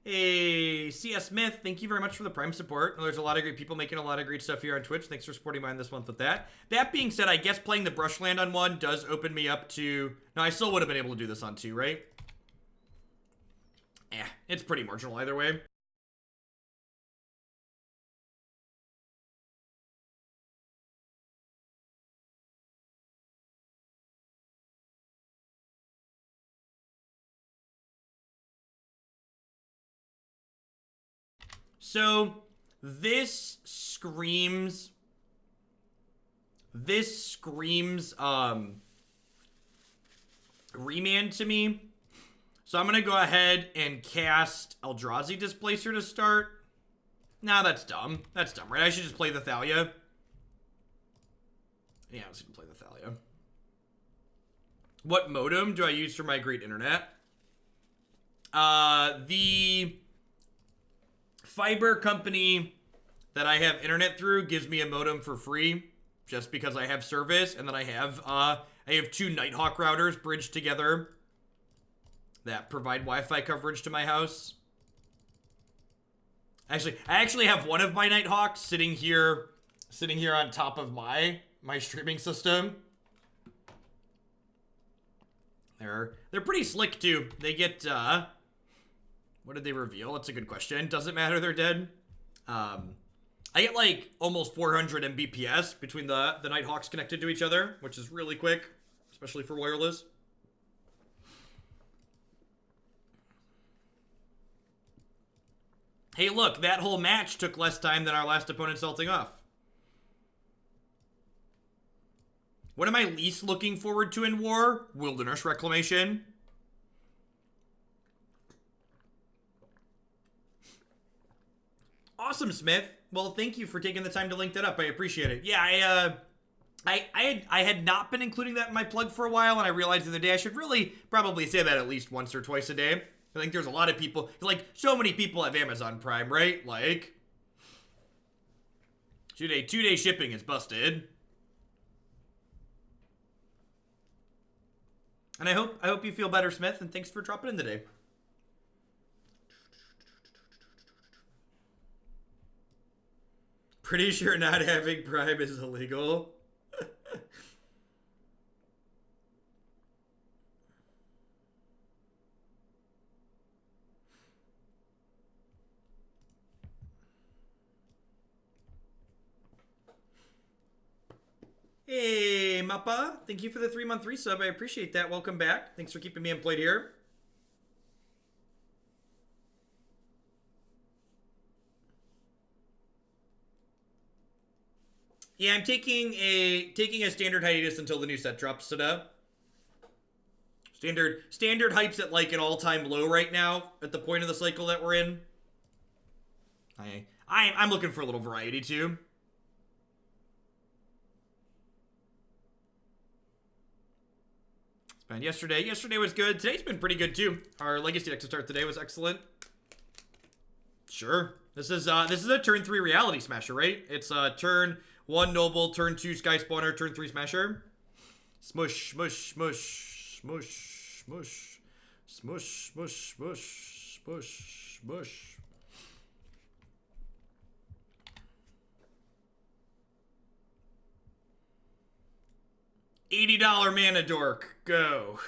Hey, CS Smith, thank you very much for the Prime support. There's a lot of great people making a lot of great stuff here on Twitch. Thanks for supporting mine this month with that. That being said, I guess playing the Brushland on 1 does open me up to... No, I still would have been able to do this on 2, right? It's pretty marginal either way. So, this screams, remand to me. So I'm gonna go ahead and cast Eldrazi Displacer to start. Nah, that's dumb. That's dumb, right? I should just play the Thalia. Yeah, I was gonna play the Thalia. What modem do I use for my great internet? The fiber company that I have internet through gives me a modem for free just because I have service, and then I have 2 Nighthawk routers bridged together that provide Wi-Fi coverage to my house. Actually, I actually have one of my Nighthawks sitting here on top of my streaming system. They're pretty slick too. They get what did they reveal? That's a good question. Doesn't matter, they're dead. I get like almost 400 Mbps between the Nighthawks connected to each other, which is really quick, especially for wireless. Hey, look, that whole match took less time than our last opponent salting off. What am I least looking forward to in War? Wilderness Reclamation. Awesome, Smith. Well, thank you for taking the time to link that up. I appreciate it. Yeah, I had not been including that in my plug for a while, and I realized the other day I should really probably say that at least once or twice a day. I think there's a lot of people, like, so many people have Amazon Prime, right? Like, two-day shipping is busted. And I hope you feel better, Smith, and thanks for dropping in today. Pretty sure not having Prime is illegal. Hey, Mappa. Thank you for the 3-month resub. I appreciate that. Welcome back. Thanks for keeping me employed here. Yeah, I'm taking a standard hiatus until the new set drops today. Standard hype's at like an all-time low right now at the point of the cycle that we're in. I'm looking for a little variety too. Yesterday was good. Today's been pretty good too. Our legacy deck to start today was excellent. Sure. This is a turn 3 reality smasher, right? It's turn 1 Noble, turn 2 Skyspawner, turn 3 smasher. Smush, smush, smush, smush, smush, smush, smush, smush, smush, smush. $80 mana dork. Go.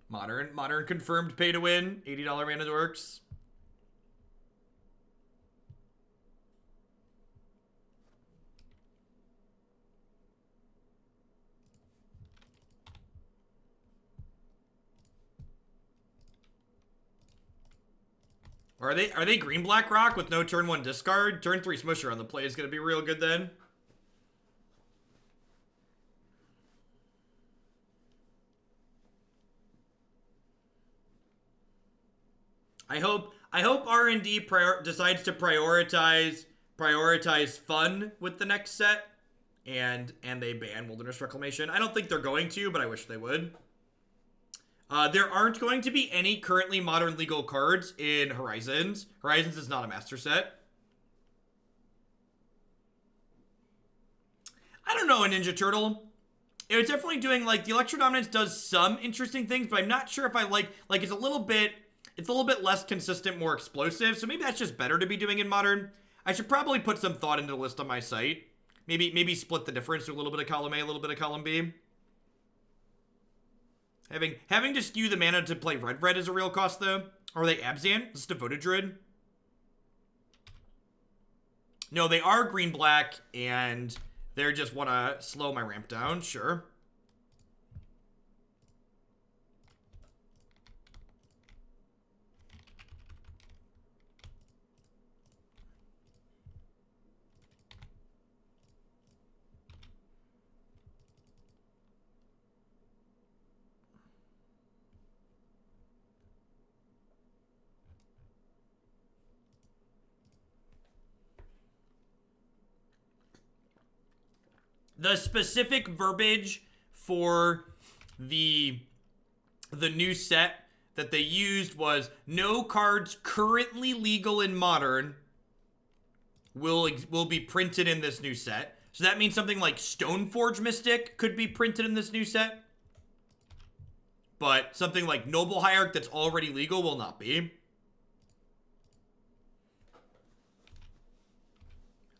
Modern confirmed pay to win. $80 mana dorks. Are they green black rock with no turn 1 discard? Turn 3 smusher on the play is gonna be real good then. I hope R&D decides to prioritize fun with the next set, and they ban Wilderness Reclamation. I don't think they're going to, but I wish they would. There aren't going to be any currently modern legal cards in Horizons. Horizons is not a master set. I don't know, a Ninja Turtle. It's definitely doing, like, the Electro Dominance does some interesting things, but I'm not sure if I like it's a little bit less consistent, more explosive, so maybe that's just better to be doing in Modern. I should probably put some thought into the list on my site. Maybe split the difference to a little bit of column A, a little bit of column B. Having to skew the mana to play red is a real cost, though. Or are they Abzan? This is Devoted Druid. No, they are green-black, and they just want to slow my ramp down. Sure. The specific verbiage for the new set that they used was no cards currently legal in Modern will be printed in this new set. So that means something like Stoneforge Mystic could be printed in this new set. But something like Noble Hierarch that's already legal will not be.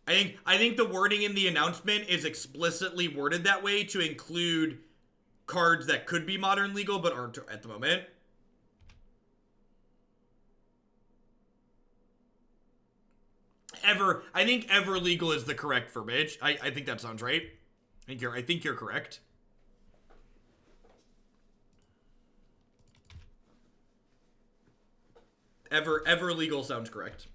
I think the wording in the announcement is explicitly worded that way to include cards that could be Modern legal but aren't at the moment. I think ever legal is the correct verbiage. I think that sounds right. I think you're correct. Ever legal sounds correct.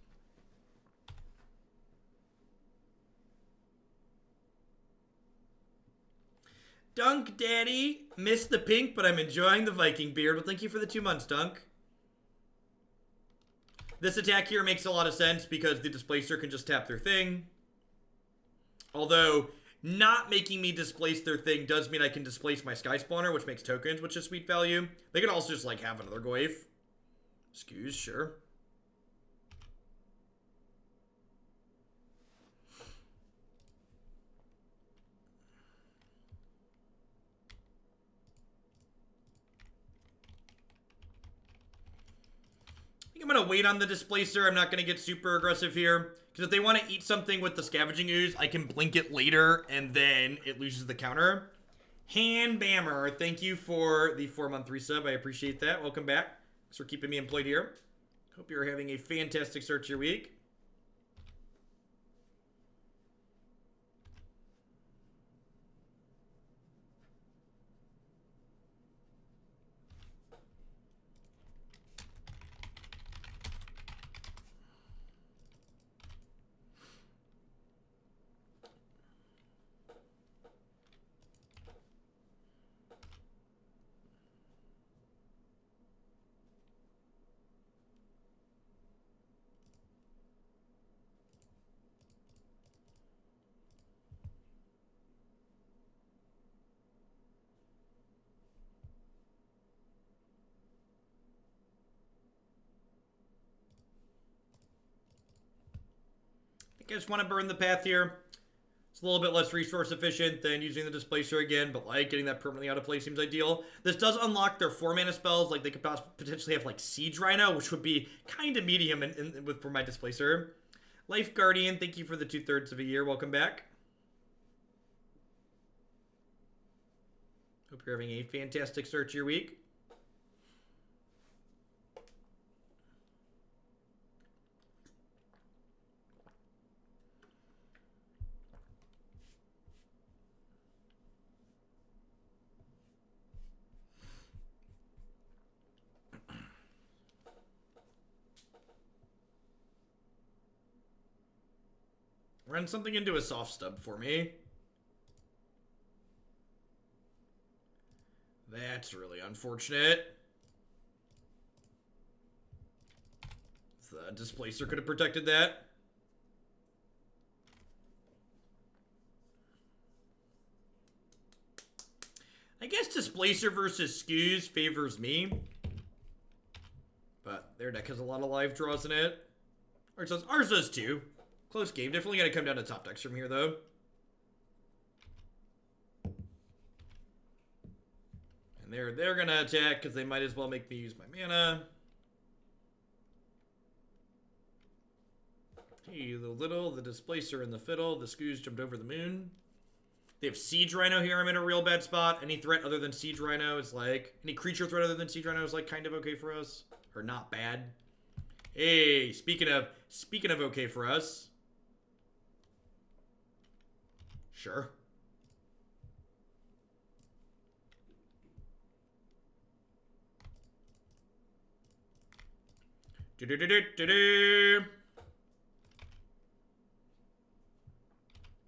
Dunk Daddy, missed the pink, but I'm enjoying the Viking beard. Well, thank you for the 2 months, Dunk. This attack here makes a lot of sense because the Displacer can just tap their thing. Although, not making me displace their thing does mean I can displace my Skyspawner, which makes tokens, which is sweet value. They can also just, like, have another Goyf. Excuse, sure. I'm going to wait on the Displacer. I'm not going to get super aggressive here. Because if they want to eat something with the Scavenging Ooze, I can blink it later, and then it loses the counter. Handbammer, thank you for the 4-month resub. I appreciate that. Welcome back. Thanks for keeping me employed here. Hope you're having a fantastic start to your week. I just want to burn the path here. It's a little bit less resource efficient than using the Displacer again, but like getting that permanently out of play seems ideal. This does unlock their 4-mana spells. Like they could potentially have like Siege Rhino, which would be kind of medium for my Displacer. Life Guardian, thank you for the 2/3 of a year. Welcome back. Hope you're having a fantastic start to your week. Run something into a soft stub for me. That's really unfortunate. the Displacer could have protected that. I guess Displacer versus Skews favors me. But their deck has a lot of live draws in it. Ours does too. Close game. Definitely got to come down to top decks from here, though. And they're going to attack because they might as well make me use my mana. Hey, the little, the Displacer and the fiddle. The Skews jumped over the moon. They have Siege Rhino here. I'm in a real bad spot. Any threat other than Siege Rhino is like... Any creature threat other than Siege Rhino is like kind of okay for us. Or not bad. Hey, speaking of okay for us. Sure.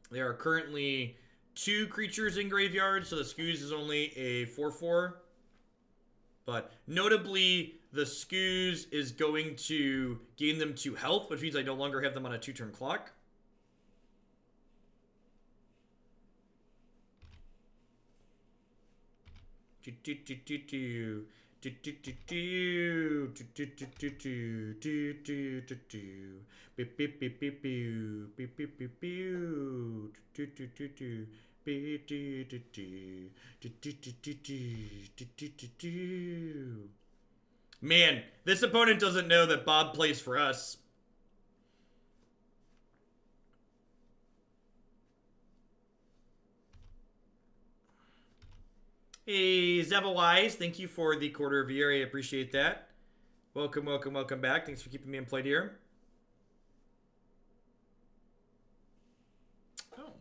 There are currently 2 creatures in graveyard, so the Skews is only a 4/4. But notably, the Skews is going to gain them 2 health, which means I no longer have them on a 2-turn clock. Man, this opponent doesn't know that Bob plays for us. Hey, Zeva Wise, thank you for the quarter of a year. I appreciate that. Welcome, welcome, welcome back. Thanks for keeping me employed here. Oh.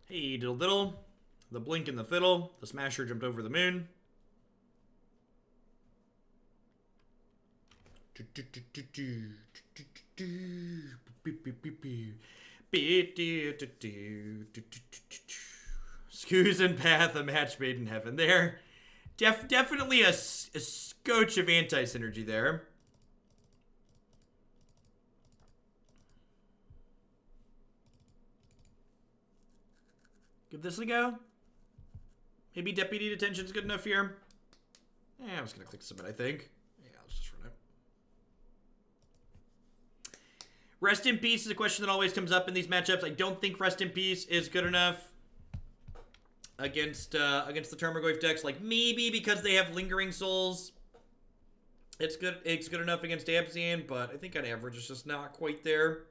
Hey, diddle diddle. The blink and the fiddle. The smasher jumped over the moon. Skews and Path, a match made in heaven. There, definitely a scotch of anti-synergy there. Give this a go. Maybe Deputy Detention's good enough here. Yeah, I'm just gonna click submit, I think. Yeah, let's just run it. Rest in Peace is a question that always comes up in these matchups. I don't think Rest in Peace is good enough against the Tarmogoyf decks. Like, maybe because they have Lingering Souls, it's good enough against Abzan, but I think on average it's just not quite there.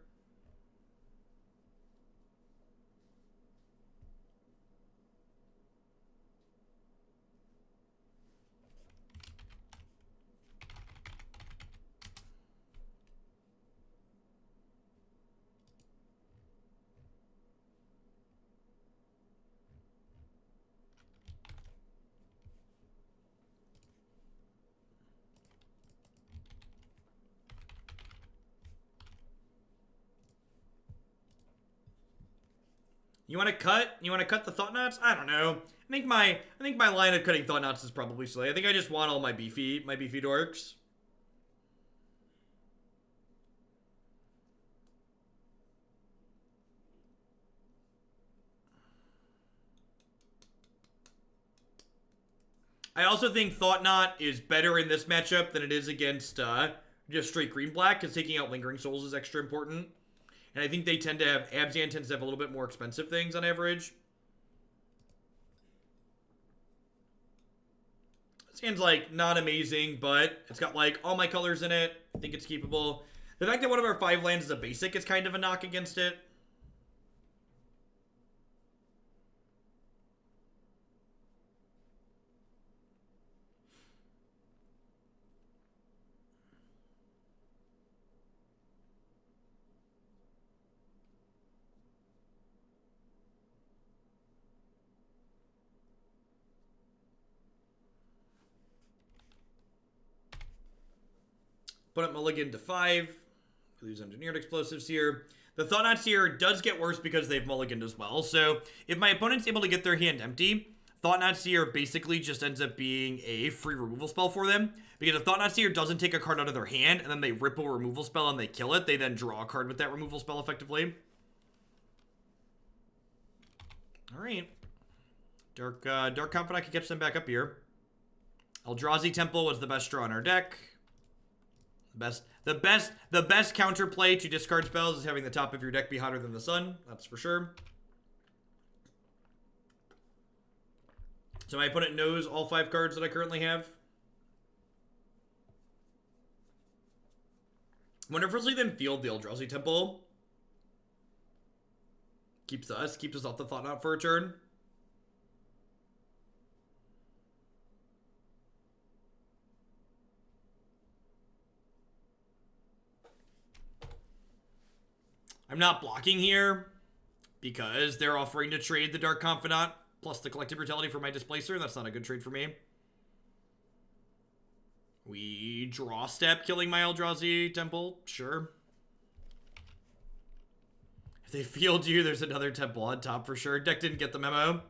You want to cut? You want to cut the Thought-Knots? I don't know. I think my line of cutting Thought-Knots is probably silly. I think I just want all my beefy dorks. I also think Thought-Knot is better in this matchup than it is against just straight green-black, because taking out Lingering Souls is extra important. And I think they tend to have... Abzan tends to have a little bit more expensive things on average. This hand's, like, not amazing, but it's got, like, all my colors in it. I think it's keepable. The fact that one of our 5 lands is a basic is kind of a knock against it. Put up Mulligan to 5. We lose Engineered Explosives here. The Thought-Knot Seer does get worse because they've mulliganed as well. So if my opponent's able to get their hand empty, Thought-Knot Seer basically just ends up being a free removal spell for them. Because if Thought-Knot Seer doesn't take a card out of their hand, and then they rip a removal spell and they kill it, they then draw a card with that removal spell effectively. Alright. Dark Confidant can catch them back up here. Eldrazi Temple was the best draw in our deck. The best counterplay to discard spells is having the top of your deck be hotter than the sun. That's for sure. So my opponent knows all 5 cards that I currently have. Wonderfully then field the Eldrazi Temple. Keeps us off the Thought-Knot for a turn. I'm not blocking here because they're offering to trade the Dark Confidant plus the Collective Brutality for my Displacer. That's not a good trade for me. We draw step, killing my Eldrazi Temple. Sure. If they field you, there's another Temple on top for sure. Deck didn't get the memo.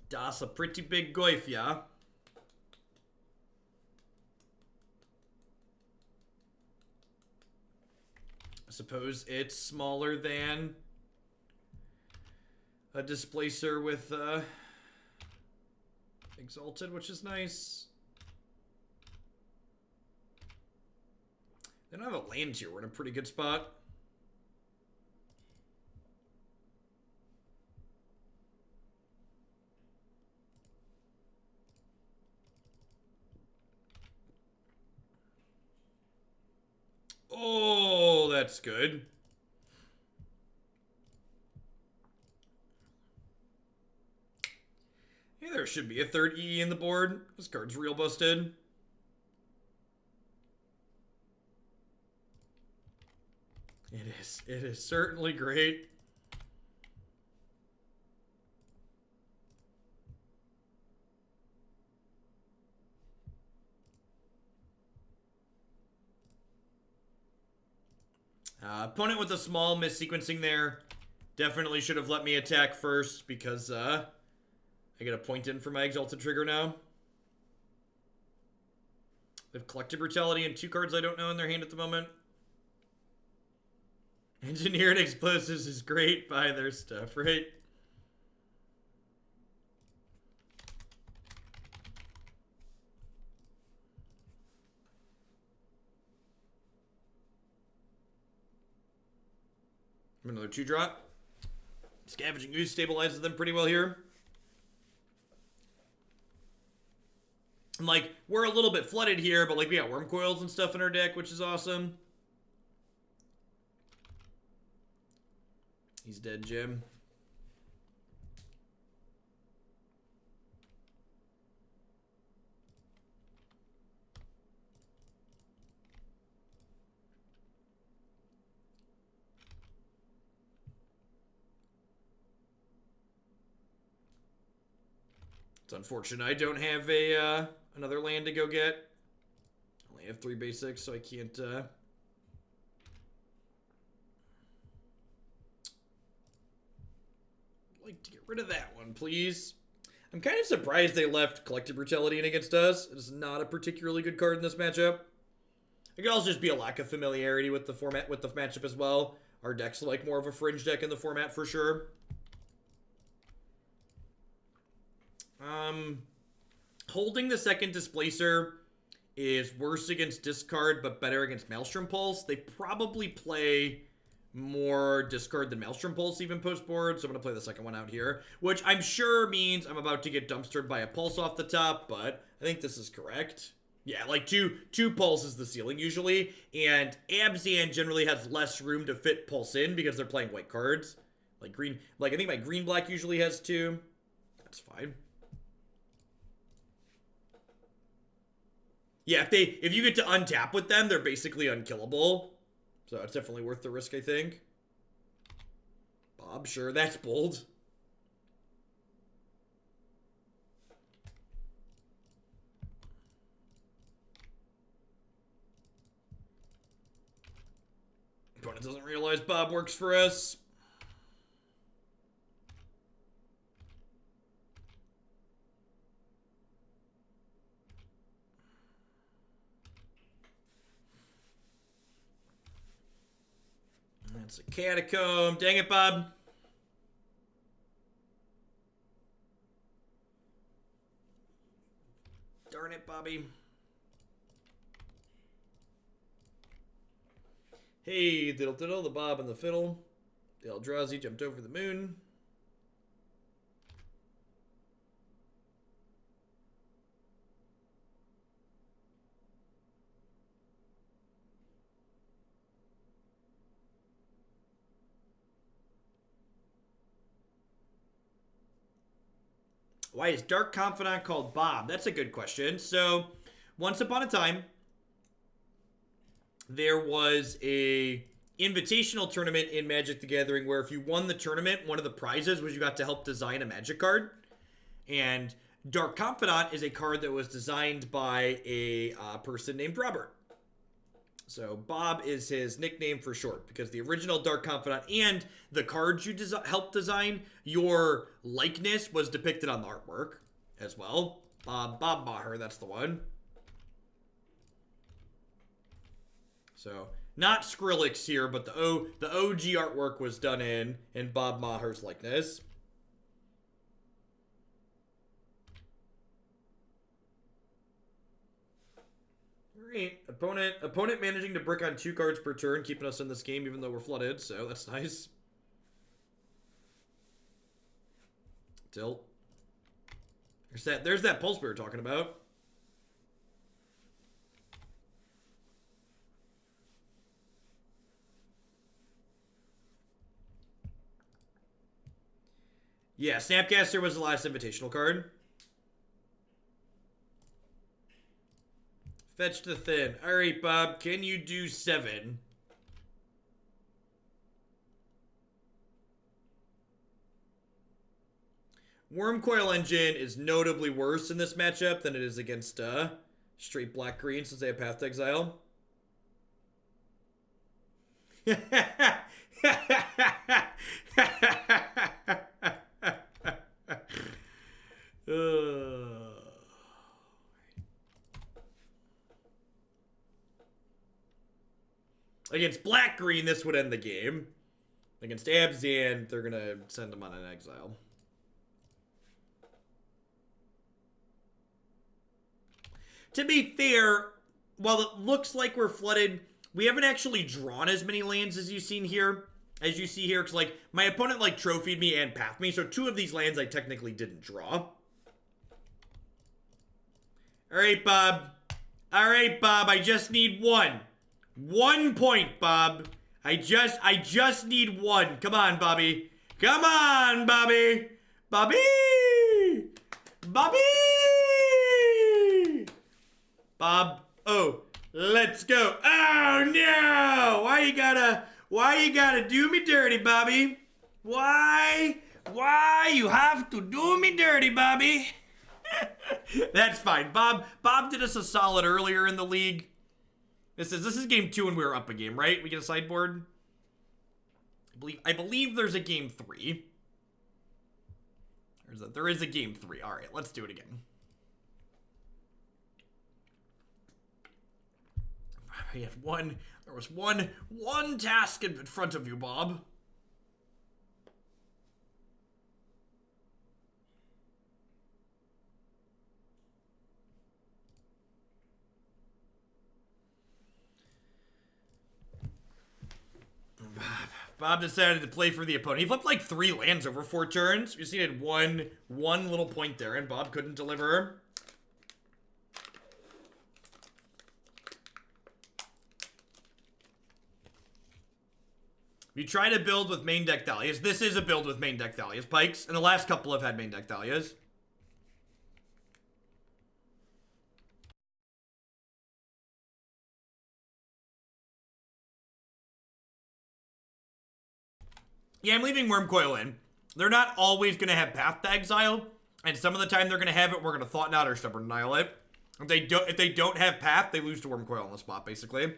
Das a pretty big goif, yeah? I suppose it's smaller than a Displacer with Exalted, which is nice. They don't have a land here. We're in a pretty good spot. Oh, that's good. Hey, there should be a third EE in the board. This card's real busted. It is. It is certainly great. Opponent with a small missequencing there. Definitely should have let me attack first because I get a point in for my Exalted trigger now. They have Collective Brutality and 2 cards I don't know in their hand at the moment. Engineered Explosives is great. Buy their stuff, right? Another 2-drop. Scavenging Ooze stabilizes them pretty well here. And like, we're a little bit flooded here, but like we got Worm Coils and stuff in our deck, which is awesome. He's dead, Jim. It's unfortunate I don't have a another land to go get. I only have 3 basics, so I can't like to get rid of that one, please. I'm kind of surprised they left Collective Brutality in against us. It is not a particularly good card in this matchup. It could also just be a lack of familiarity with the format, with the matchup as well. Our deck's like more of a fringe deck in the format for sure. Holding the second Displacer is worse against discard, but better against Maelstrom Pulse. They probably play more discard than Maelstrom Pulse even post-board, so I'm going to play the second one out here, which I'm sure means I'm about to get dumpstered by a Pulse off the top, but I think this is correct. Yeah, like two pulse is the ceiling usually, and Abzan generally has less room to fit pulse in because they're playing white cards. Like green, like I think my green black usually has 2. That's fine. Yeah, if you get to untap with them, they're basically unkillable. So it's definitely worth the risk, I think. Bob, sure, that's bold. Opponent doesn't realize Bob works for us. That's a catacomb. Dang it, Bob. Darn it, Bobby. Hey, diddle diddle, the Bob and the fiddle. The Eldrazi jumped over the moon. Why is Dark Confidant called Bob? That's a good question. So, once upon a time, there was a invitational tournament in Magic the Gathering where if you won the tournament, one of the prizes was you got to help design a Magic card. And Dark Confidant is a card that was designed by a person named Robert. So Bob is his nickname for short because the original Dark Confidant and the cards you helped design, your likeness was depicted on the artwork as well. Bob Maher, that's the one. So not Skrillex here, but the OG artwork was done in Bob Maher's likeness. Alright, opponent managing to brick on 2 cards per turn, keeping us in this game even though we're flooded, so that's nice. Tilt. There's that pulse we were talking about. Yeah, Snapcaster was the last invitational card. Fetch the thin. Alright, Bob, can you do 7? Wormcoil Engine is notably worse in this matchup than it is against straight black-green since they have Path to Exile. Against black-green, this would end the game. Against Abzan, they're going to send him on an exile. To be fair, while it looks like we're flooded, we haven't actually drawn as many lands as you've seen here. As you see here, because like my opponent like trophied me and pathed me, so 2 of these lands I technically didn't draw. Alright, Bob. Alright, Bob, I just need 1. 1 point, Bob. I just need 1. Come on, Bobby. Come on, Bobby. Bobby! Bobby! Bob. Oh, let's go. Oh no! Why you gotta do me dirty, Bobby? Why you have to do me dirty, Bobby? That's fine. Bob did us a solid earlier in the league. This is game 2 and we were up a game, right? We get a sideboard. I believe there's a game 3. There is a game 3. All right, let's do it again. There was one task in front of you, Bob. Bob decided to play for the opponent. He flipped like 3 lands over 4 turns. We just needed one little point there, and Bob couldn't deliver. You try to build with main deck Thalias. This is a build with main deck Thalias. Pikes, and the last couple have had main deck Thalias. Yeah, I'm leaving Wormcoil in. They're not always going to have Path to Exile, and some of the time they're going to have it, we're going to Thought-Knot or Stubborn Annihilate. If they don't have Path, they lose to Wormcoil on the spot, basically.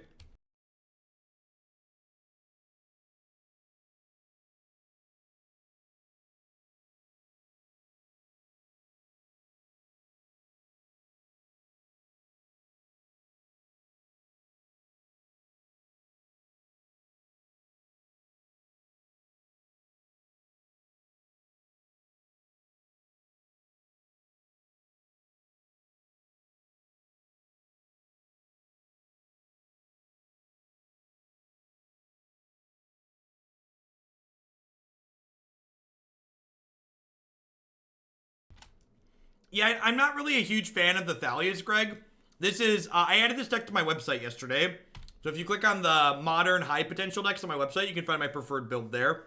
Yeah, I'm not really a huge fan of the Thalias, Greg. This is, I added this deck to my website yesterday. So if you click on the modern high potential decks on my website, you can find my preferred build there.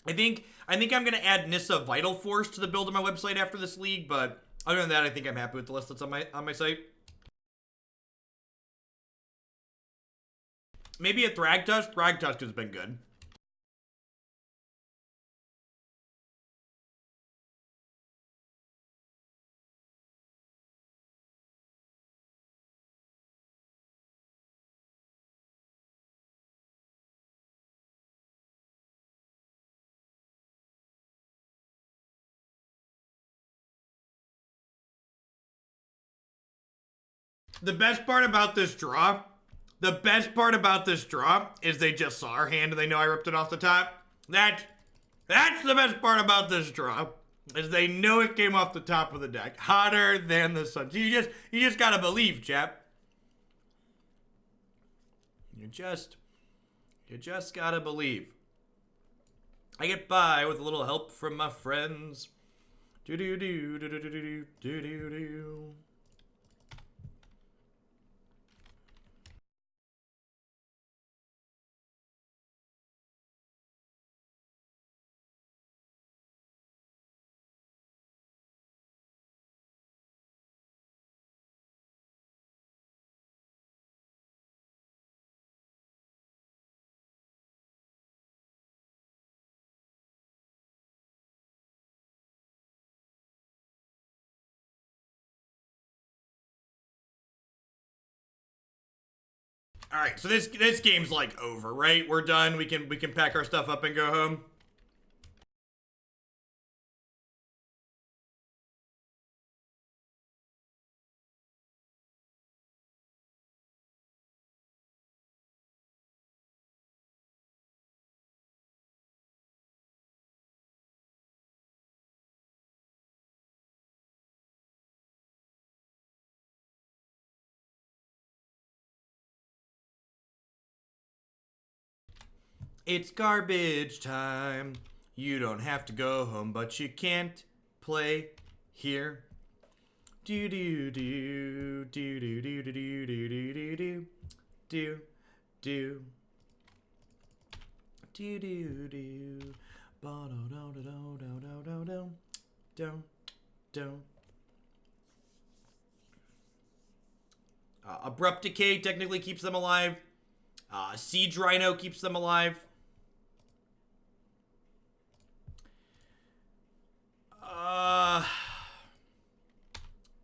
I think I'm going to add Nissa Vital Force to the build on my website after this league, but other than that, I think I'm happy with the list that's on my site. Maybe a Thragtusk. Thragtusk has been good. The best part about this draw, is they just saw our hand and they know I ripped it off the top. That's the best part about this draw, is they know it came off the top of the deck, hotter than the sun. So you just gotta believe, chap. You just gotta believe. I get by with a little help from my friends. Do do do do do do do do do do. All right, so this game's like over, right? We're done. We can pack our stuff up and go home. It's garbage time. You don't have to go home, but you can't play here. Do do do do do do do do do do do do do do do do. Ba do do do do do do do do. Abrupt Decay technically keeps them alive. Siege Rhino keeps them alive.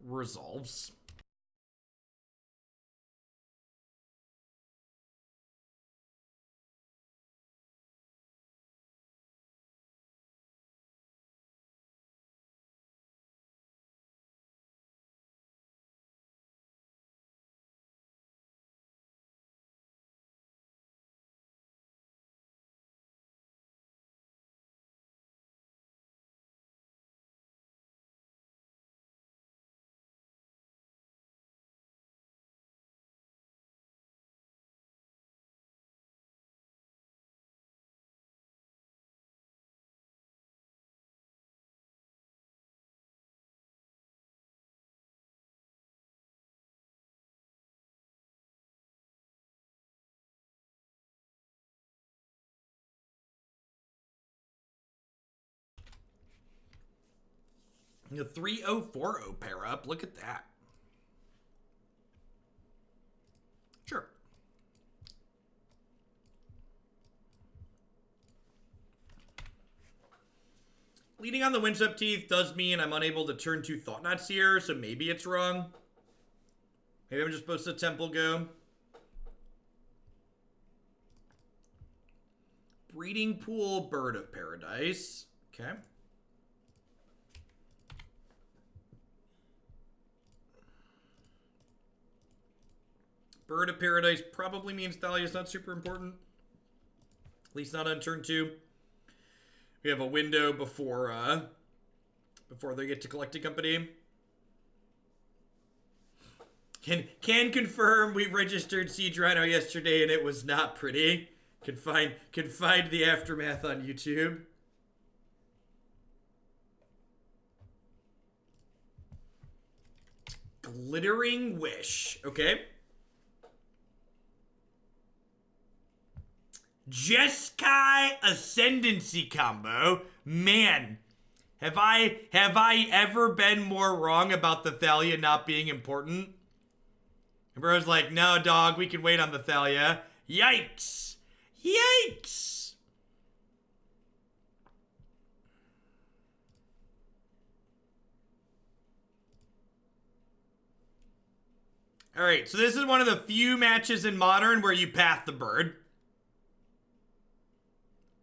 Resolves. The 3040 pair up. Look at that. Sure. Leading on the Windswept Heath does mean I'm unable to turn to Thought-Knot Seer, so maybe it's wrong. Maybe I'm just supposed to Temple go. Breeding Pool, Bird of Paradise. Okay. Bird of Paradise probably means Thalia is not super important. At least not on turn 2. We have a window before they get to Collecting Company. Can confirm we registered Siege Rhino yesterday and it was not pretty. Can find the aftermath on YouTube. Glittering Wish. Okay. Jeskai Ascendancy combo. Man, have I ever been more wrong about the Thalia not being important? And bro's like, no, dog, we can wait on the Thalia. Yikes. Yikes. All right, so this is one of the few matches in Modern where you path the bird.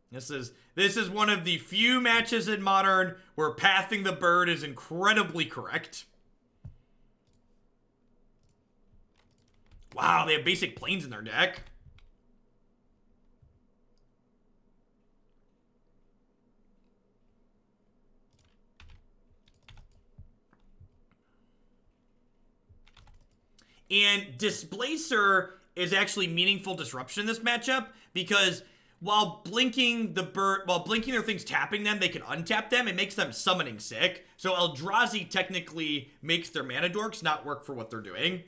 This is one of the few matches in Modern where pathing the bird is incredibly correct. Wow, they have basic planes in their deck. And Displacer is actually meaningful disruption in this matchup because while blinking their things tapping them, they can untap them. It makes them summoning sick. So Eldrazi technically makes their mana dorks not work for what they're doing.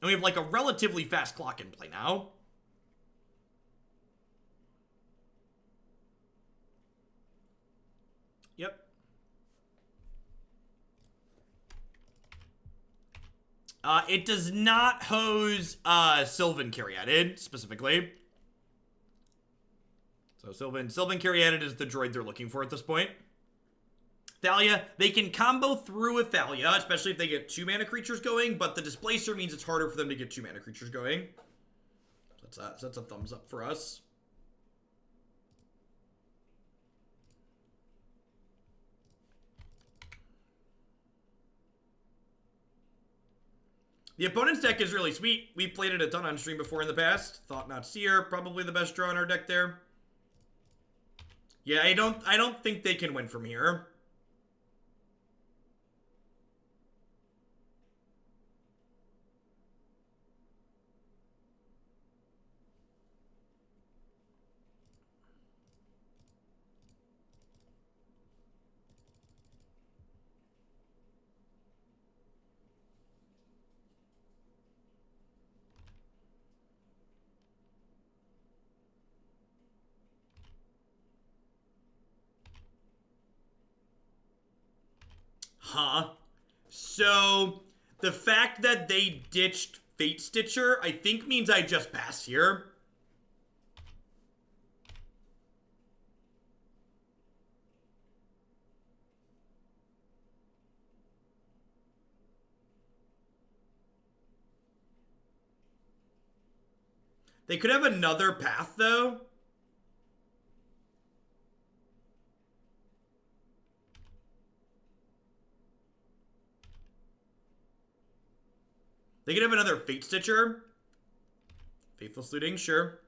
And we have like a relatively fast clock in play now. Yep. It does not hose Sylvan Caryatid specifically. So Sylvan Caryatid is the droid they're looking for at this point. Thalia, they can combo through a Thalia, especially if they get 2 mana creatures going, but the Displacer means it's harder for them to get 2 mana creatures going. So that's a thumbs up for us. The opponent's deck is really sweet. We played it a ton on stream before in the past. Thought-Knot Seer, probably the best draw in our deck there. Yeah, I don't think they can win from here. Huh. So, the fact that they ditched Fate Stitcher, I think means I just pass here. They could have another path, though. They could have another Fate Stitcher. Faithless Looting, sure.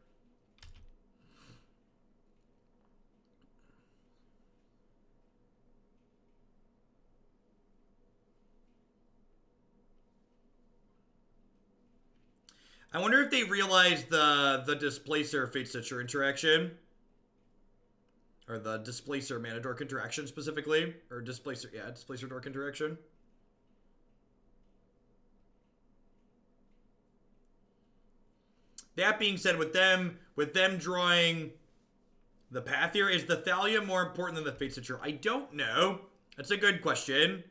I wonder if they realized the Displacer Fate Stitcher interaction. Or the Displacer Mana Dork interaction specifically. Or Displacer, yeah, Displacer Dork interaction. That being said, with them drawing the path here, is the Thalia more important than the Fate Stitcher? I don't know. That's a good question.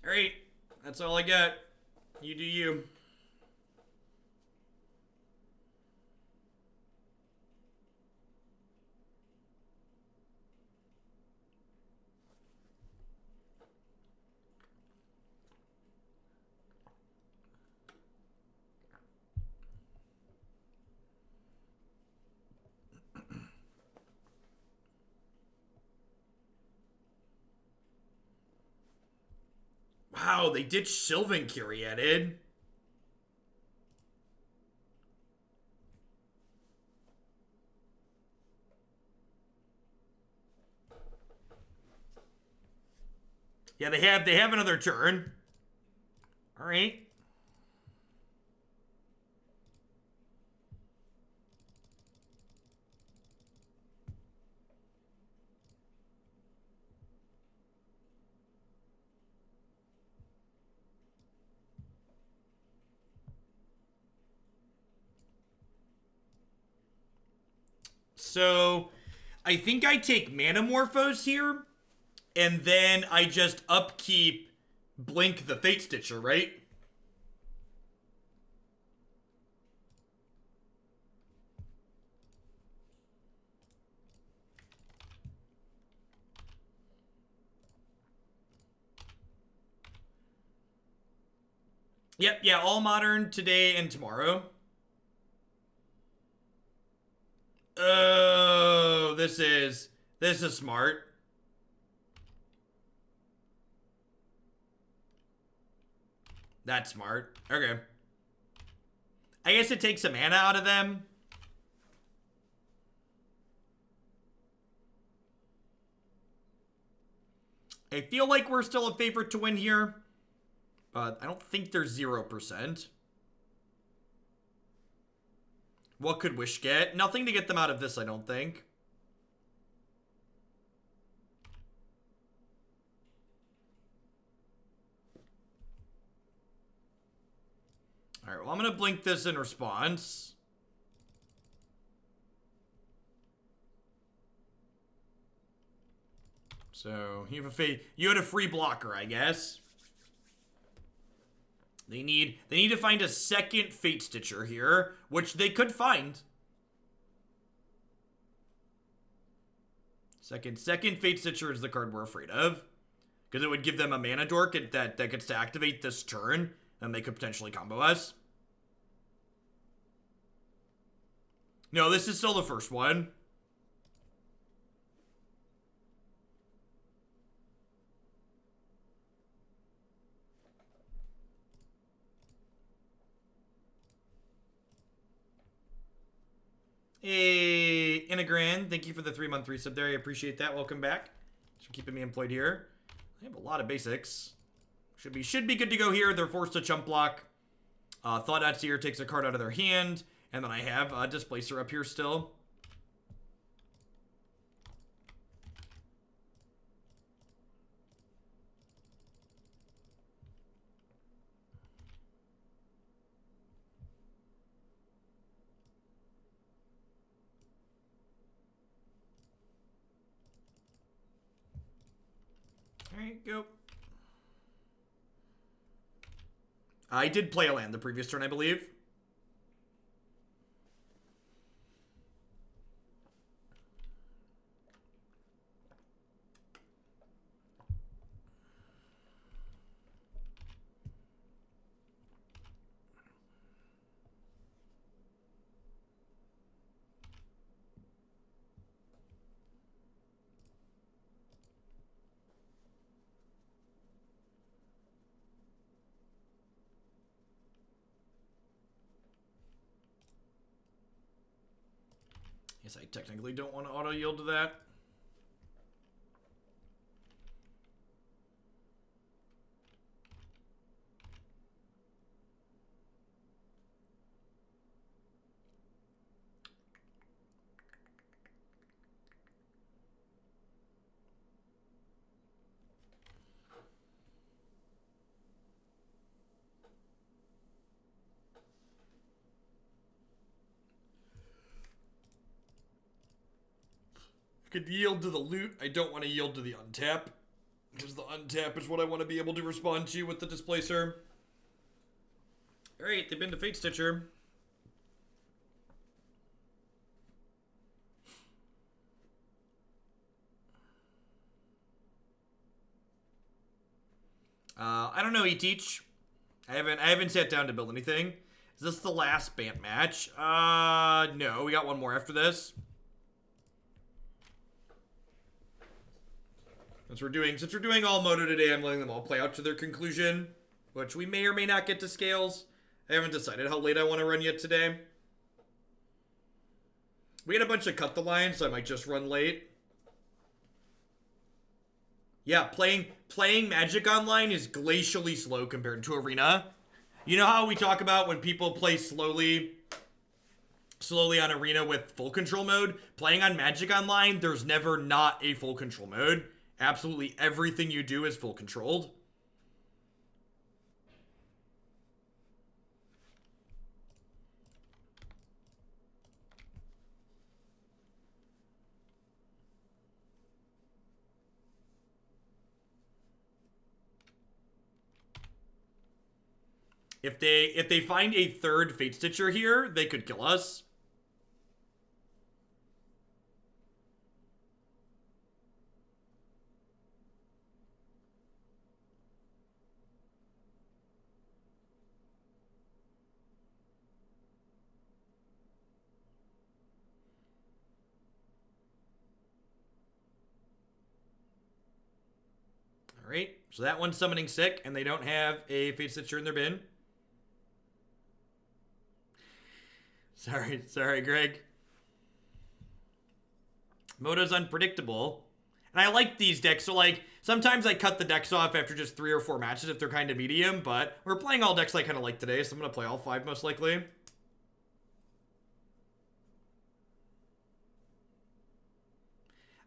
Alright, that's all I got. You do you. Wow, they ditched Sylvan Curiated. Yeah, they have another turn. All right. So, I think I take Manamorphose here, and then I just upkeep Blink the Fate Stitcher, right? Yep, yeah, all modern today and tomorrow. Oh, this is smart. That's smart. Okay. I guess it takes some mana out of them. I feel like we're still a favorite to win here, but I don't think they're 0%. What could Wish get? Nothing to get them out of this, I don't think. Alright, well, I'm going to blink this in response. So, you had a free blocker, I guess. They need to find a second Fate Stitcher here, which they could find. Second Fate Stitcher is the card we're afraid of, because it would give them a mana dork that gets to activate this turn, and they could potentially combo us. No, this is still the first one. Hey, Inagran, thank you for the 3-month resub there. I appreciate that. Welcome back. Thanks for keeping me employed here. I have a lot of basics. Should be good to go here. They're forced to chump block. Thought-Knot Seer takes a card out of their hand. And then I have a Displacer up here still. Alright, go. I did play a land the previous turn, I believe. Yes, I technically don't want to auto-yield to that. Could yield to the loot. I don't want to yield to the untap. Because the untap is what I want to be able to respond to with the Displacer. Alright, they've been to Fate Stitcher. I don't know, E-Teach. I haven't sat down to build anything. Is this the last Bant match? No, we got one more after this. Since we're doing all Moto today, I'm letting them all play out to their conclusion, which we may or may not get to scales. I haven't decided how late I want to run yet today. We had a bunch of cut the lines, so I might just run late. Yeah, playing Magic Online is glacially slow compared to Arena. You know how we talk about when people play slowly on Arena with full control mode? Playing on Magic Online, there's never not a full control mode. Absolutely everything you do is full controlled. If they find a third Fate Stitcher here, they could kill us. Alright, so that one's summoning sick, and they don't have a Fate Stitcher in their bin. Sorry, Greg. Moto's unpredictable. And I like these decks, so like, sometimes I cut the decks off after just 3 or 4 matches if they're kind of medium, but we're playing all decks I kind of like today, so I'm going to play all 5 most likely.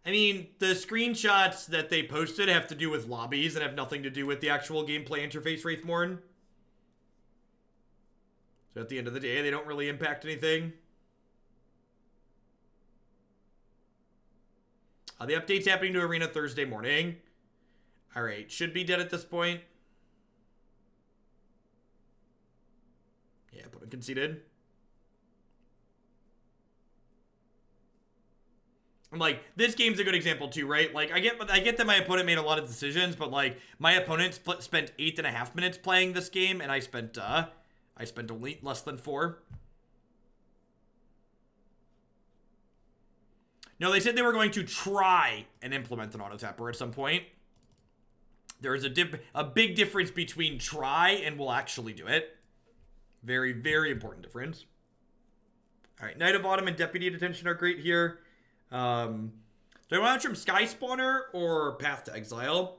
I mean, the screenshots that they posted have to do with lobbies and have nothing to do with the actual gameplay interface, Wraithmorn. So at the end of the day, they don't really impact anything. The update's happening to Arena Thursday morning. Alright, should be dead at this point. Yeah, put him conceded. I'm like, this game's a good example too, right? Like, I get that my opponent made a lot of decisions, but like, my opponent spent 8.5 minutes playing this game, and I spent only less than 4. No, they said they were going to try and implement an auto-tapper at some point. There is a big difference between try and will actually do it. Very, very important difference. All right, Knight of Autumn and Deputy of Detention are great here. Do I want to trim Skyspawner or Path to Exile?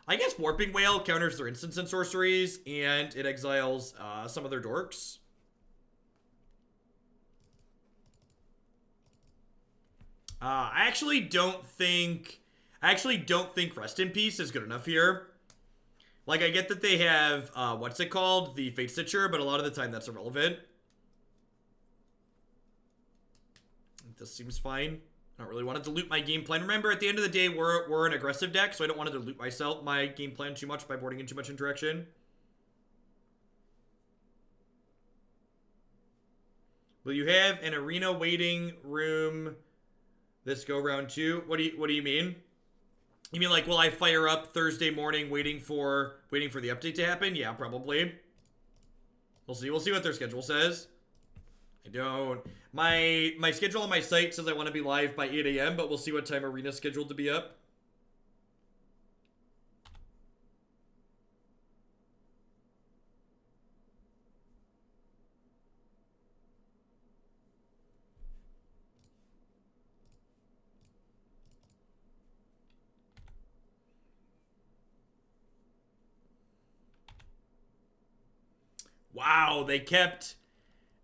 I guess Warping Whale counters their instants and sorceries, and it exiles some of their dorks. I actually don't think Rest in Peace is good enough here. Like, I get that they have, what's it called? The Fate Stitcher, but a lot of the time that's irrelevant. This seems fine. I don't really want to dilute my game plan. Remember, at the end of the day, we're an aggressive deck, so I don't want to dilute my game plan too much by boarding in too much interaction. Will you have an arena waiting room this go round too? What do you mean? You mean like, will I fire up Thursday morning waiting for the update to happen? Yeah, probably. We'll see what their schedule says. I don't. My schedule on my site says I want to be live by 8 a.m., but we'll see what time Arena's scheduled to be up. Wow, they kept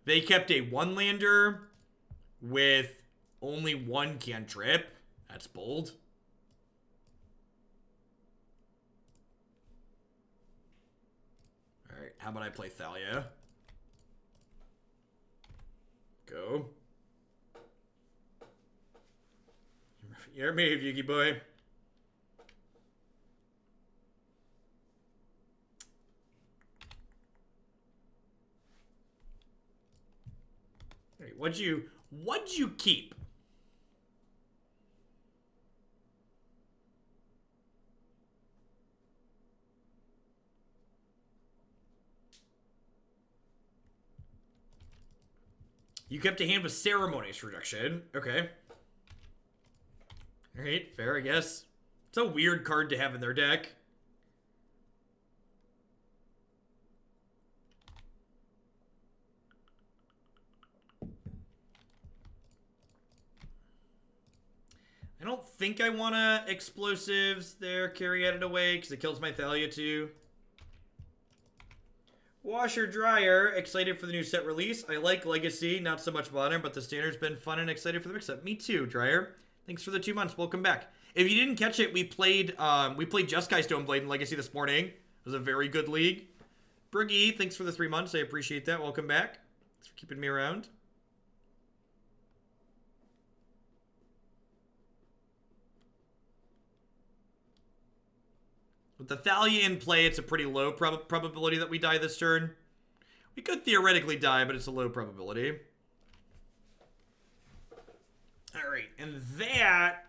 a one-lander with only 1 cantrip. That's bold. Alright, how about I play Thalia? Go. Your move, Yugi boy. All right, what'd you keep? You kept a hand with Ceremonious Reduction. Okay. Alright, fair, I guess. It's a weird card to have in their deck. I don't think I want to explosives there, carry it away, because it kills my Thalia too. Washer Dryer, excited for the new set release. I like Legacy, not so much Modern, but the Standard's been fun and excited for the mix-up. Me too, Dryer. Thanks for the 2 months. Welcome back. If you didn't catch it, we played Jeskai Stoneblade in Legacy this morning. It was a very good league. Briggy, thanks for the 3 months. I appreciate that. Welcome back. Thanks for keeping me around. With the Thalia in play, it's a pretty low probability that we die this turn. We could theoretically die, but it's a low probability. Alright, and that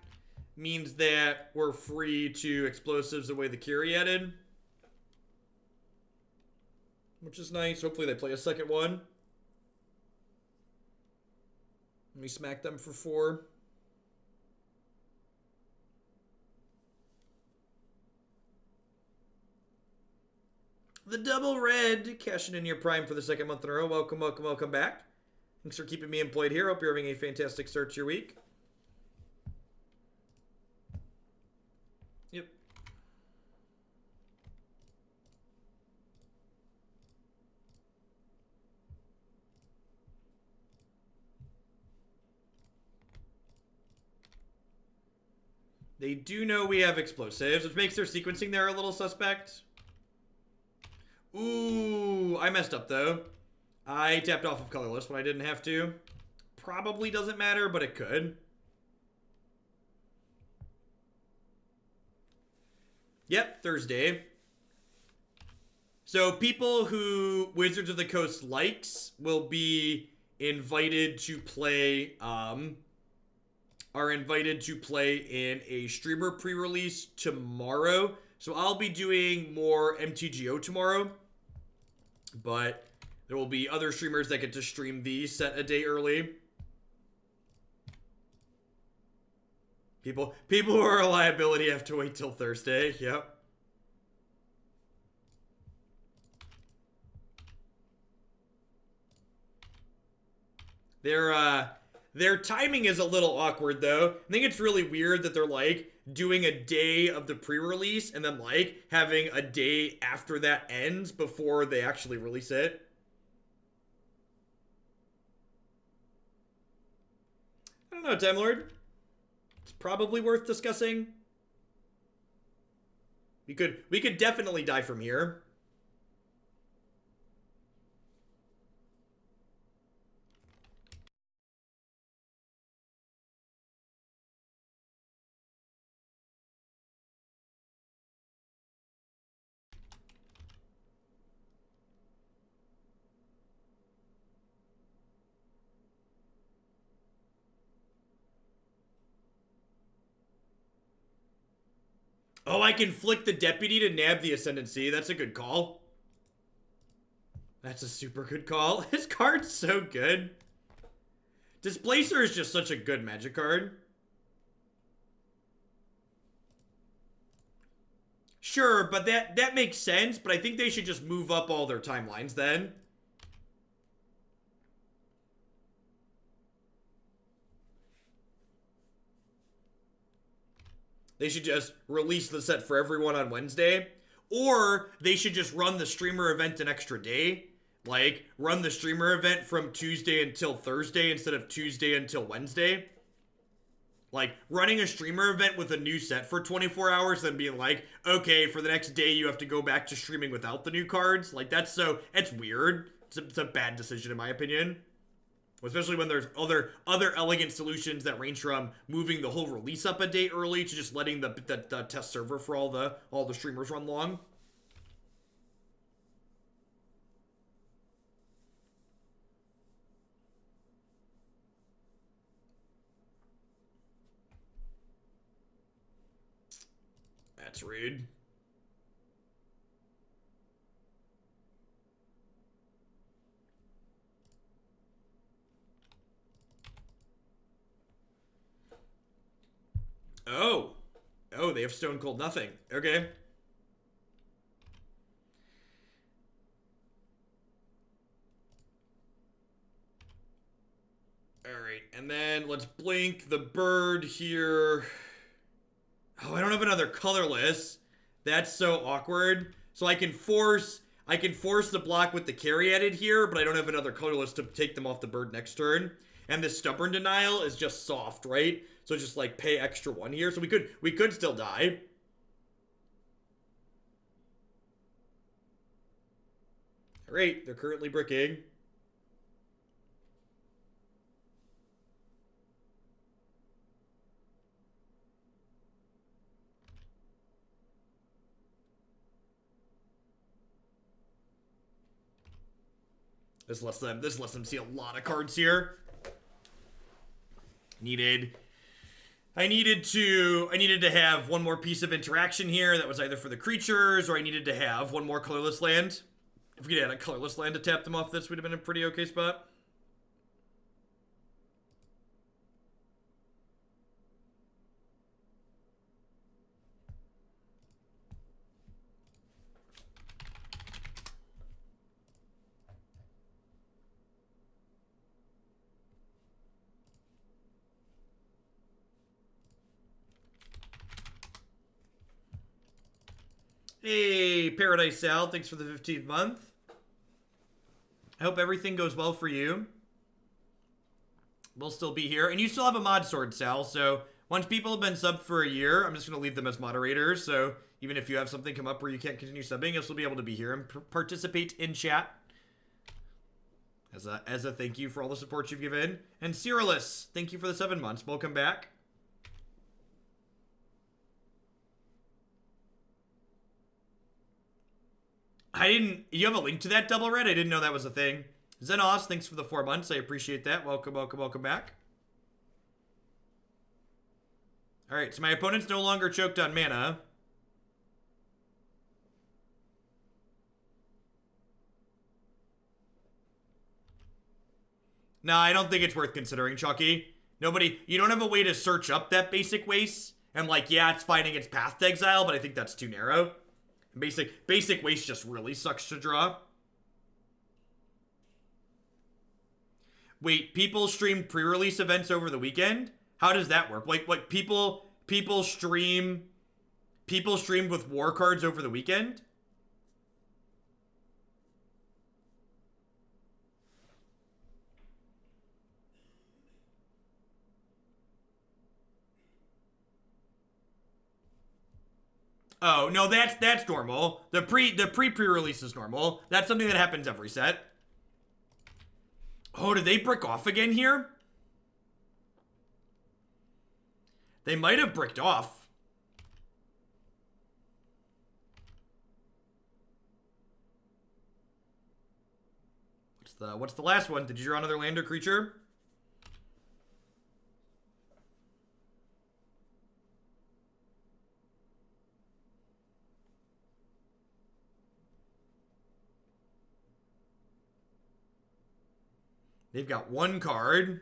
means that we're free to explosives the way the Kiri added. Which is nice. Hopefully they play a second one. Let me smack them for 4. The double red, cashing in your prime for the 2nd month in a row. Welcome, welcome, welcome back. Thanks for keeping me employed here. Hope you're having a fantastic start to your week. Yep. They do know we have explosives, which makes their sequencing there a little suspect. Ooh, I messed up though. I tapped off of colorless when I didn't have to. Probably doesn't matter, but it could. Yep, Thursday. So people who Wizards of the Coast likes will be invited to play, are invited to play in a streamer pre-release tomorrow. So I'll be doing more MTGO tomorrow, but there will be other streamers that get to stream these set a day early. People who are a liability have to wait till Thursday. Yep. Their timing is a little awkward though. I think it's really weird that they're like doing a day of the pre-release and then like having a day after that ends before they actually release it. I don't know, Time Lord. It's probably worth discussing. We could definitely die from here. Oh, I can flick the Deputy to nab the Ascendancy. That's a good call. That's a super good call. His card's so good. Displacer is just such a good Magic card. Sure, but that makes sense, but I think they should just move up all their timelines then. They should just release the set for everyone on Wednesday. Or they should just run the streamer event an extra day. Like, run the streamer event from Tuesday until Thursday instead of Tuesday until Wednesday. Like, running a streamer event with a new set for 24 hours, then being like, okay, for the next day you have to go back to streaming without the new cards. Like, it's weird. It's a bad decision in my opinion. Especially when there's other elegant solutions that range from moving the whole release up a day early to just letting the test server for all the streamers run long. That's rude. Oh. Oh, they have Stone Cold Nothing. Okay. Alright, and then let's blink the bird here. Oh, I don't have another colorless. That's so awkward. So I can force the block with the carry added here, but I don't have another colorless to take them off the bird next turn. And this Stubborn Denial is just soft, right? So just like pay extra 1 here. So we could still die. Alright, they're currently bricking. This lets them see a lot of cards here. I needed to have one more piece of interaction here that was either for the creatures, or I needed to have one more colorless land. If we could add a colorless land to tap them off, this would have been a pretty okay spot. Hey, Paradise Sal, thanks for the 15th month. I hope everything goes well for you. We'll still be here. And you still have a mod sword, Sal, so once people have been subbed for a year, I'm just going to leave them as moderators, so even if you have something come up where you can't continue subbing, you'll still be able to be here and participate in chat. As a thank you for all the support you've given. And Cyrillus, thank you for the 7 months. Welcome back. You have a link to that double red? I didn't know that was a thing. Zenos, thanks for the 4 months. I appreciate that. Welcome, welcome, welcome back. Alright, so my opponent's no longer choked on mana. No, I don't think it's worth considering, Chucky. You don't have a way to search up that basic waste. And like, yeah, it's fighting its path to exile, but I think that's too narrow. Basic waste just really sucks to draw. Wait, people streamed pre-release events over the weekend? How does that work? Like people streamed with war cards over the weekend? Oh, no, that's normal. The pre-release is normal. That's something that happens every set. Oh, did they brick off again here? They might have bricked off. What's the last one? Did you draw another land or creature? They've got 1 card.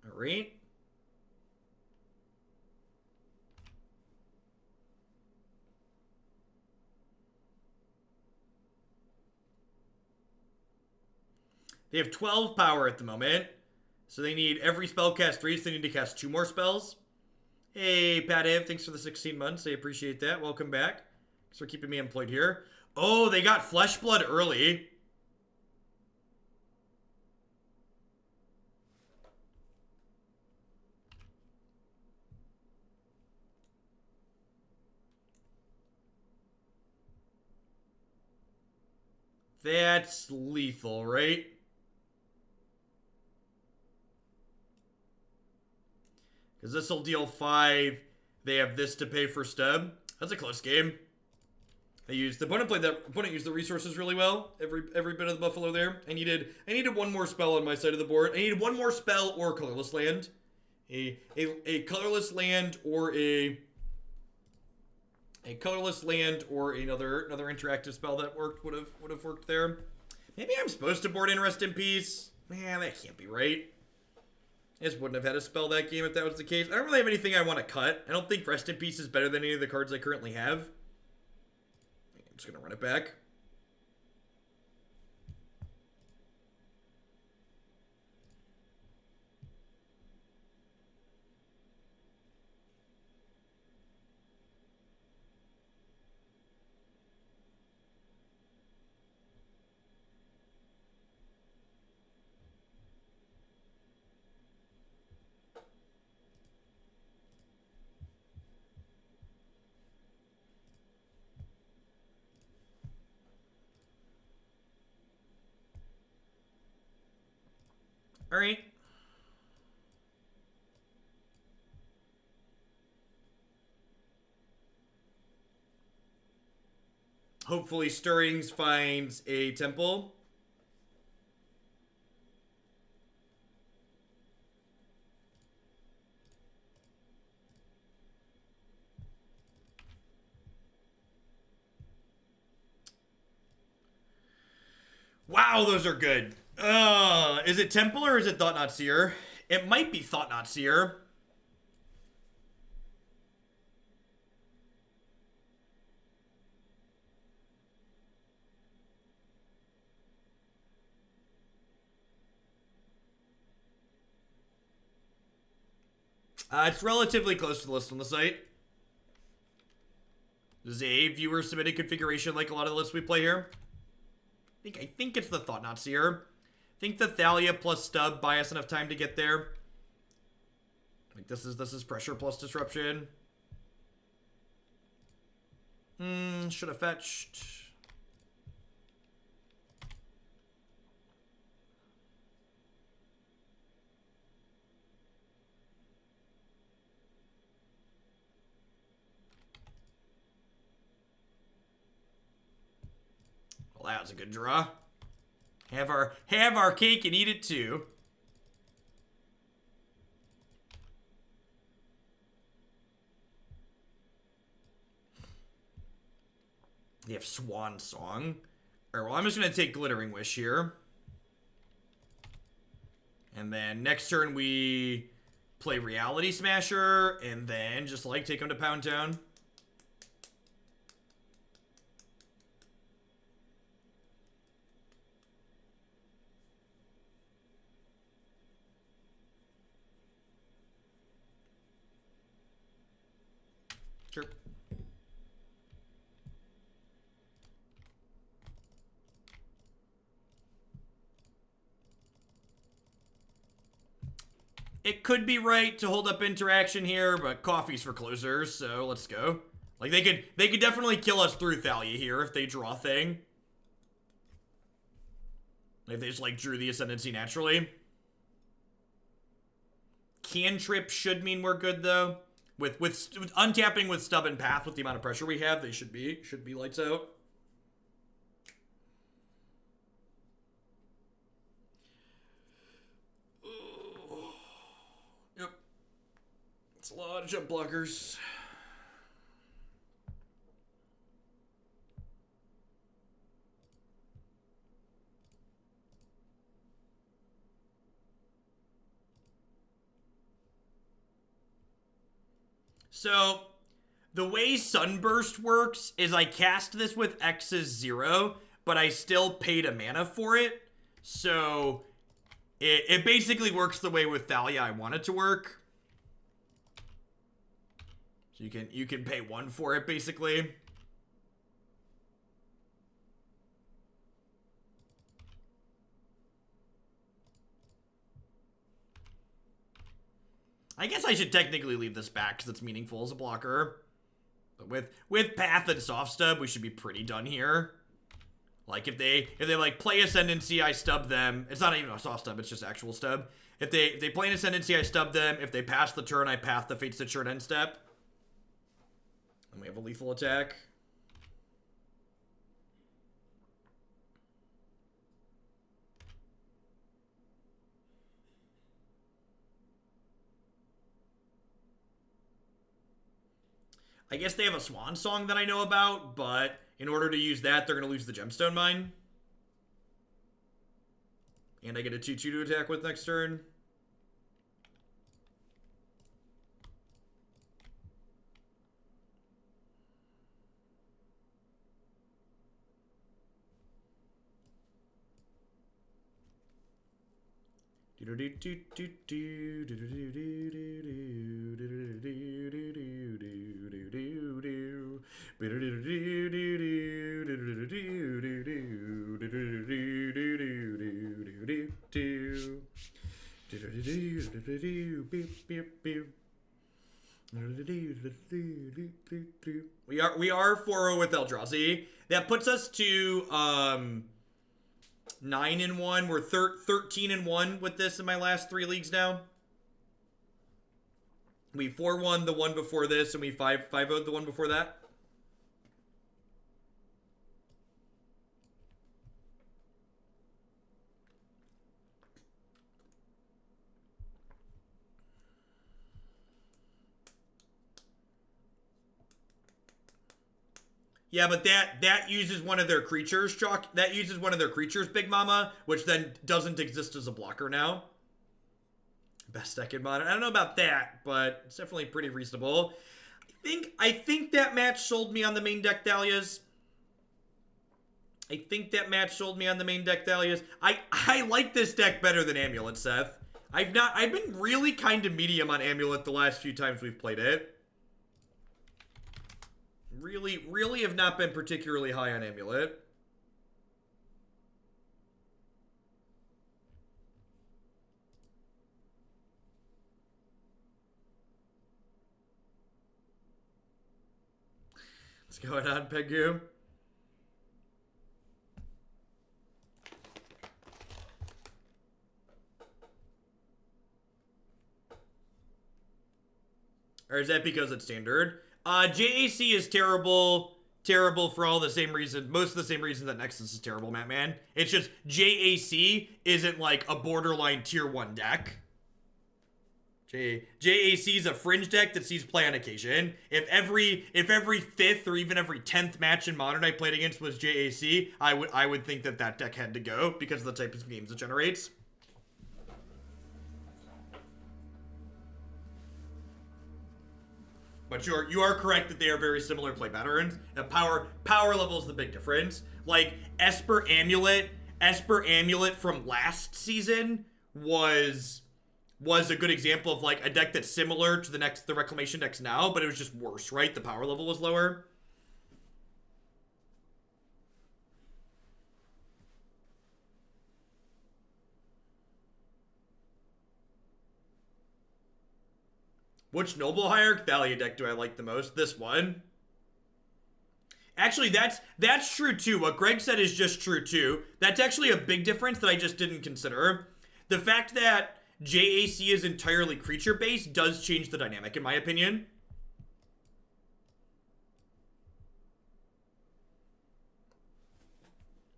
All right. They have 12 power at the moment. So they need every spell cast 3, so they need to cast 2 more spells. Hey, Pat Ave, thanks for the 16 months. I appreciate that. Welcome back. Thanks for keeping me employed here. Oh, they got Flesh Blood early. That's lethal, right? Because this will deal 5. They have this to pay for stub. That's a close game. The opponent used the resources really well. Every bit of the buffalo there. I needed one more spell on my side of the board. I needed one more spell or colorless land. A colorless land or a colorless land or another interactive spell that would have worked there. Maybe I'm supposed to board in Rest in Peace. Man, that can't be right. I just wouldn't have had a spell that game if that was the case. I don't really have anything I want to cut. I don't think Rest in Peace is better than any of the cards I currently have. I'm just going to run it back. All right. Hopefully Stirrings finds a temple. Wow, those are good. Is it Temple or is it Thought-Knot Seer? It might be Thought-Knot Seer. It's relatively close to the list on the site. This is a viewer-submitted configuration like a lot of the lists we play here. I think it's the Thought-Knot Seer. I think the Thalia plus stub buy us enough time to get there. Like this is pressure plus disruption. Should have fetched. Well, that was a good draw. Have our cake and eat it too. They have Swan Song. Alright, well, I'm just going to take Glittering Wish here. And then next turn we play Reality Smasher, and then just like take them to Pound Town. Sure. It could be right to hold up interaction here, but coffee's for closers, so let's go. Like they could definitely kill us through Thalia here if they draw thing. If they just like drew the Ascendancy naturally. Cantrip should mean we're good though. With untapping with Stub and Path with the amount of pressure we have, they should be lights out. Yep. It's a lot of jump blockers. So, the way Sunburst works is I cast this with X's 0, but I still paid a mana for it. So, it basically works the way with Thalia I want it to work. So you can pay 1 for it, basically. I guess I should technically leave this back because it's meaningful as a blocker. But with Path and Soft Stub, we should be pretty done here. Like if they like play Ascendancy, I stub them. It's not even a soft stub, it's just actual stub. If they play an Ascendancy, I stub them. If they pass the turn, I path the Fate's Stitcher end step. And we have a lethal attack. I guess they have a Swan Song that I know about, but in order to use that, they're going to lose the Gemstone Mine. And I get a 2-2 to attack with next turn. We are 4-0 with Eldrazi. That puts us to 9-1. We're 13-1 with this in my last 3 leagues now. We 4-1 the one before this, and we 5-0'd the one before that. Yeah, but that uses one of their creatures, Chalk. That uses one of their creatures, Big Mama, which then doesn't exist as a blocker now. Best deck in Modern. I don't know about that, but it's definitely pretty reasonable. I think that match sold me on the main deck Thalias. I like this deck better than Amulet, Seth. I've been really kind of medium on Amulet the last few times we've played it. Really have not been particularly high on Amulet. What's going on, Pegu? Or is that because it's standard? JAC is terrible for all the same reasons, most of the same reasons that Nexus is terrible, Man. It's just JAC isn't like a borderline tier 1 deck. JAC is a fringe deck that sees play on occasion. If every 5th or even every 10th match in Modern I played against was JAC, I would think that deck had to go because of the type of games it generates. But you are correct that they are very similar play patterns. And power level is the big difference. Like Esper Amulet from last season was a good example of like a deck that's similar to the Reclamation decks now, but it was just worse, right? The power level was lower. Which Noble Hierarch Thalia deck do I like the most? This one. Actually, that's true too. What Greg said is just true too. That's actually a big difference that I just didn't consider. The fact that JAC is entirely creature-based does change the dynamic, in my opinion.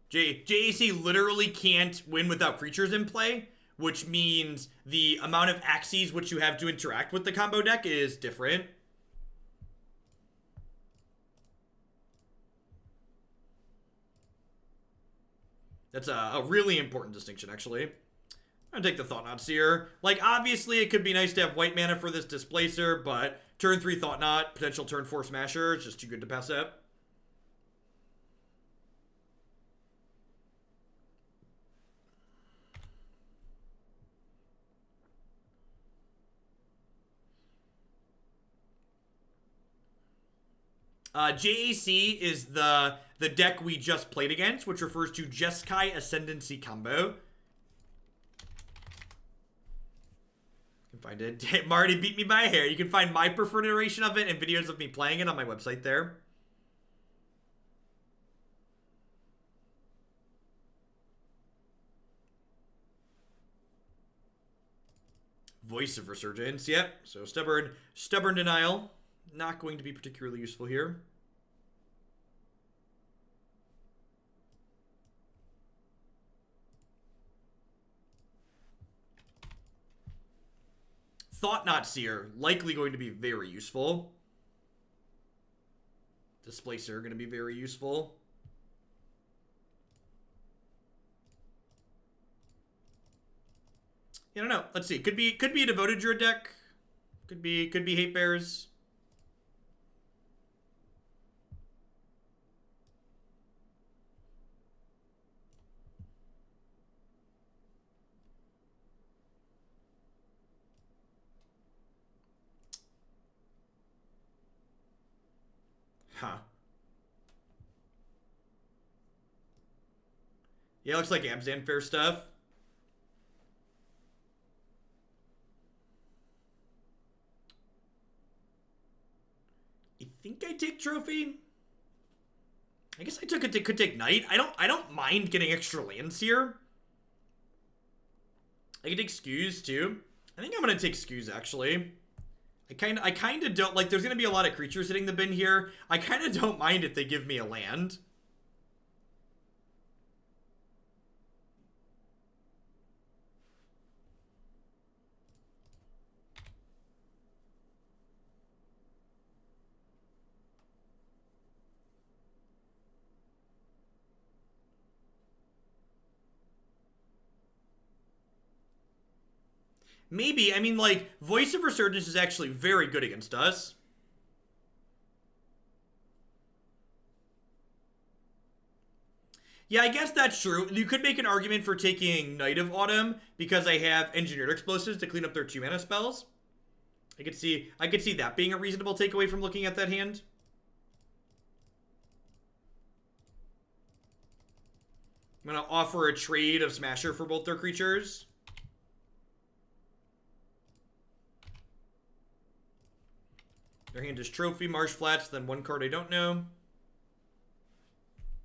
JAC literally can't win without creatures in play, which means the amount of axes which you have to interact with the combo deck is different. That's a really important distinction, actually. I'm gonna take the Thought-Knot Seer. Like, obviously, it could be nice to have white mana for this Displacer, but turn 3 Thought-Knot, potential turn 4 Smasher, it's just too good to pass up. JAC is the deck we just played against, which refers to Jeskai Ascendancy combo. You can find it. Marty beat me by a hair. You can find my preferred iteration of it and videos of me playing it on my website there. Voice of Resurgence, yep. So stubborn denial. Not going to be particularly useful here. Thought-Knot Seer, likely going to be very useful. Displacer, going to be very useful. I don't know. Let's see. Could be a Devoted Druid deck. Could be Hate Bears. Huh. Yeah, looks like Abzan Fair stuff. I think I take Trophy. I guess I could take Knight. I don't mind getting extra lands here. I could take Skews too. I think I'm gonna take Skews actually. I kind of don't like. There's gonna be a lot of creatures hitting the bin here. I kind of don't mind if they give me a land. Maybe. I mean, like, Voice of Resurgence is actually very good against us. Yeah, I guess that's true. You could make an argument for taking Knight of Autumn because I have Engineered Explosives to clean up their 2-mana spells. I could see that being a reasonable takeaway from looking at that hand. I'm going to offer a trade of Smasher for both their creatures. Their hand is Trophy, Marsh Flats, then one card I don't know.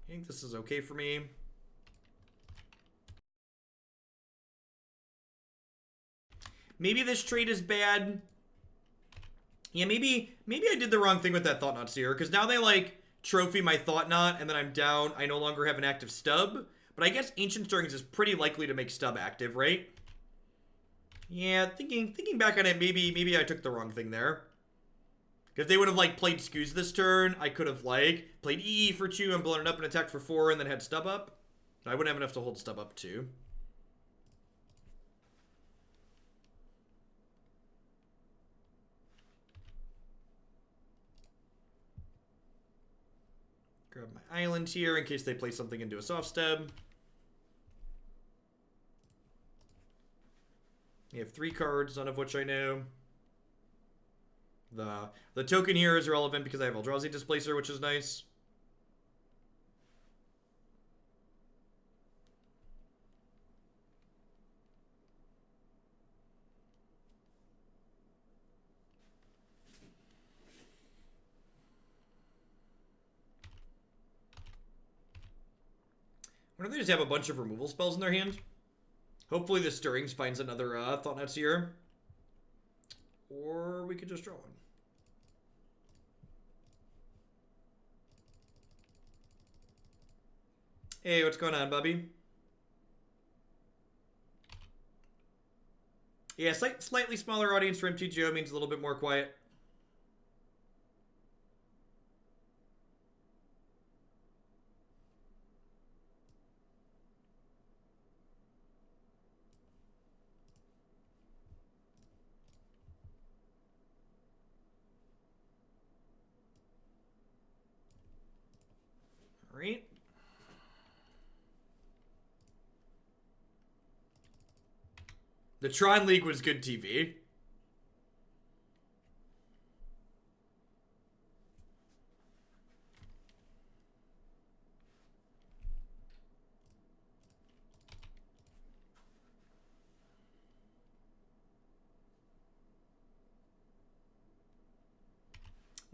I think this is okay for me. Maybe this trade is bad. Yeah, maybe I did the wrong thing with that Thought-Knot Seer, because now they, like, trophy my Thought-Knot, and then I'm down. I no longer have an active stub. But I guess Ancient Stirrings is pretty likely to make stub active, right? Yeah, thinking back on it, maybe I took the wrong thing there. If they would have, like, played Skews this turn, I could have, like, played EE for 2 and blown it up and attacked for 4 and then had stub up. I wouldn't have enough to hold stub up, too. Grab my island here in case they play something into a soft stub. You have 3 cards, none of which I know. The token here is relevant because I have Eldrazi Displacer, which is nice. I wonder if they just have a bunch of removal spells in their hand. Hopefully the Stirrings finds another Thought-Knot Seer. Or we could just draw one. Hey, what's going on, Bubby? Yeah, slightly smaller audience for MTGO means a little bit more quiet. All right. The Tron League was good TV.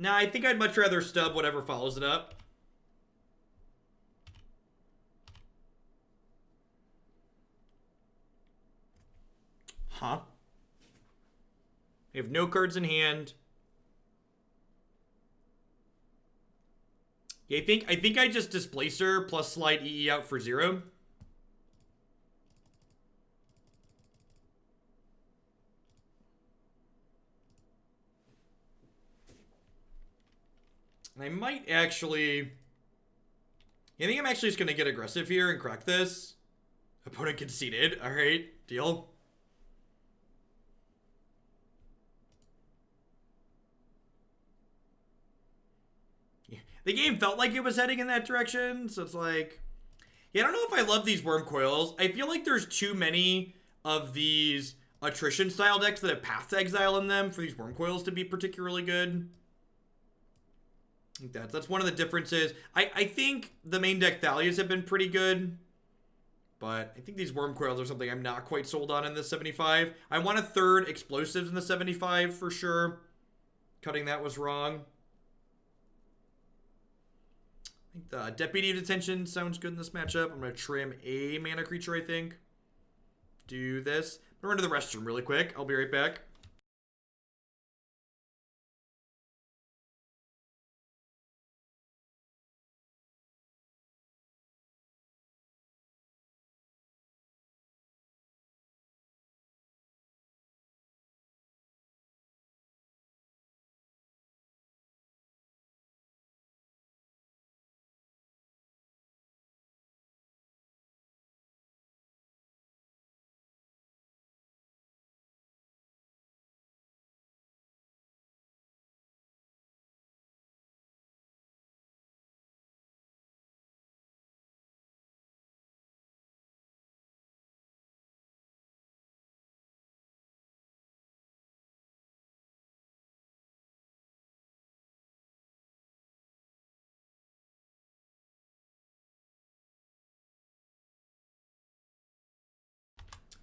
Nah, I think I'd much rather stub whatever follows it up. Huh? We have no cards in hand. Yeah, I think I just Displacer plus slide EE out for 0. I might actually... I think I'm actually just going to get aggressive here and crack this. Opponent conceded. Alright, deal. The game felt like it was heading in that direction, so it's like... Yeah, I don't know if I love these Worm Coils. I feel like there's too many of these attrition-style decks that have Path to Exile in them for these Worm Coils to be particularly good. I think that's one of the differences. I think the main deck Thalias have been pretty good, but I think these Worm Coils are something I'm not quite sold on in the 75. I want a third Explosives in the 75 for sure. Cutting that was wrong. I think the Deputy of Detention sounds good in this matchup. I'm going to trim a mana creature, I think. Do this. I'm going to run to the restroom really quick. I'll be right back.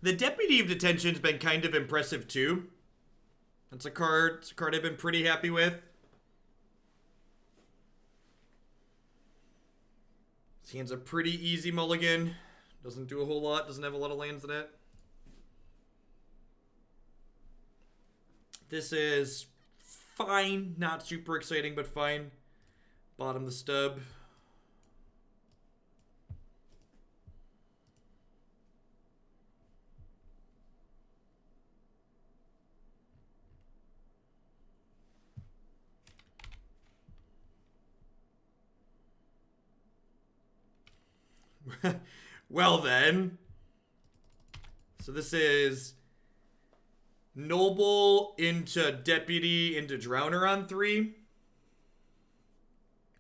The Deputy of Detention's been kind of impressive too. That's a card. It's a card I've been pretty happy with. This hand's a pretty easy mulligan. Doesn't do a whole lot. Doesn't have a lot of lands in it. This is fine. Not super exciting, but fine. Bottom the stub. Well then. So this is Noble into Deputy into Drowner on 3.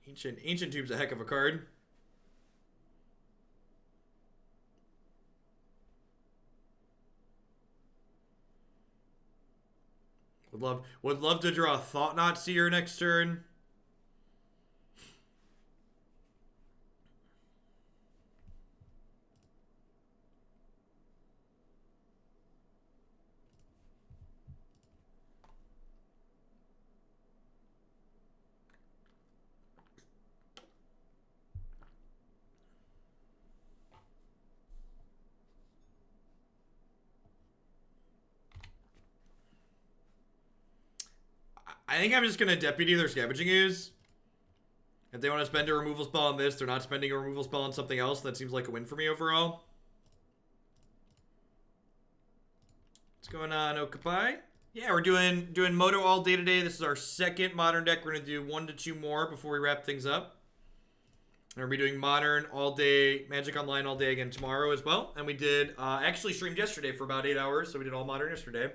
Ancient Tube's a heck of a card. Would love to draw Thought-Knot Seer next turn. I think I'm just going to Deputy their Scavenging Ooze. If they want to spend a removal spell on this, they're not spending a removal spell on something else. That seems like a win for me overall. What's going on, Okapai? Yeah, we're doing Moto all day today. This is our second Modern deck. We're going to do 1 to 2 more before we wrap things up. And we're going to be doing Modern all day, Magic Online all day again tomorrow as well. And we did, actually streamed yesterday for about 8 hours, so we did all Modern yesterday.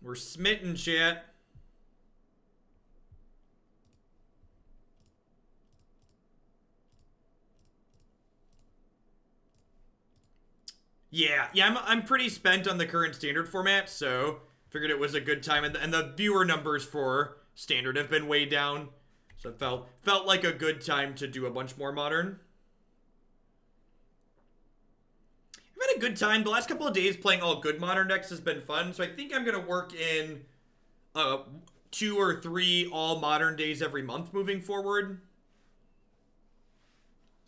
We're smitten, chat. Yeah, I'm pretty spent on the current Standard format, so figured it was a good time. And the viewer numbers for Standard have been way down, So it felt like a good time to do a bunch more Modern. I've had a good time. The last couple of days playing all good Modern decks has been fun. So I think I'm going to work in 2 or 3 all Modern days every month moving forward.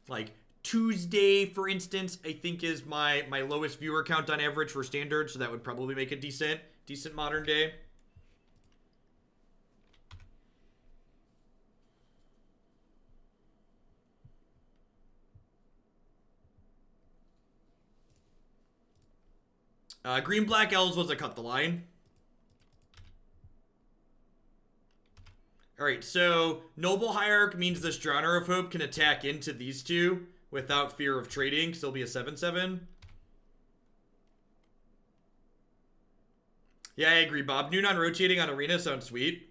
Like Tuesday, for instance, I think is my lowest viewer count on average for Standard. So that would probably make a decent Modern day. Green Black Elves was a cut the line. Alright, so Noble Hierarch means this Drowner of Hope can attack into these two without fear of trading, because it'll be a 7/7. Yeah, I agree, Bob. Noon on rotating on Arena sounds sweet.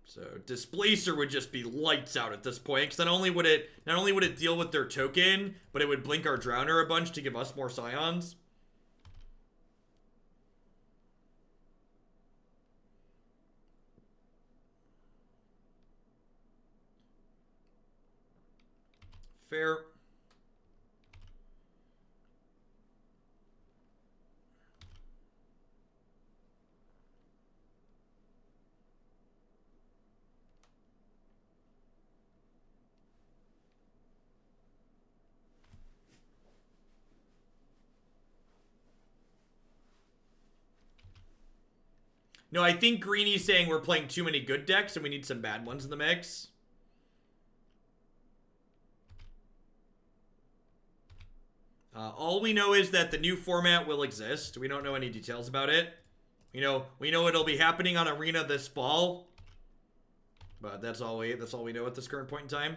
So Displacer would just be lights out at this point, because not only would it deal with their token, but it would blink our Drowner a bunch to give us more Scions. Fair. No, I think Greeny's saying we're playing too many good decks and we need some bad ones in the mix. All we know is that the new format will exist. We don't know any details about it. We know it'll be happening on Arena this fall. But that's all we know at this current point in time.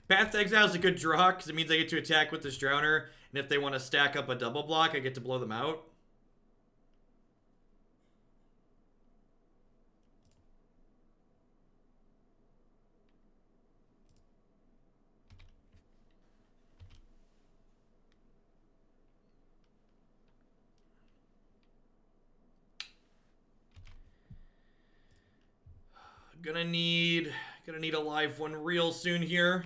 Path to Exile is a good draw because it means I get to attack with this Drowner, and if they want to stack up a double block, I get to blow them out. Gonna need a live one real soon here.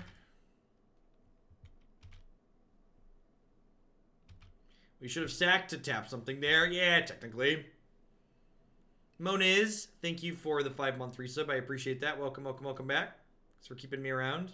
We should have sacked to tap something there. Yeah, technically. Moniz, thank you for the 5-month resub. I appreciate that. Welcome back. Thanks for keeping me around.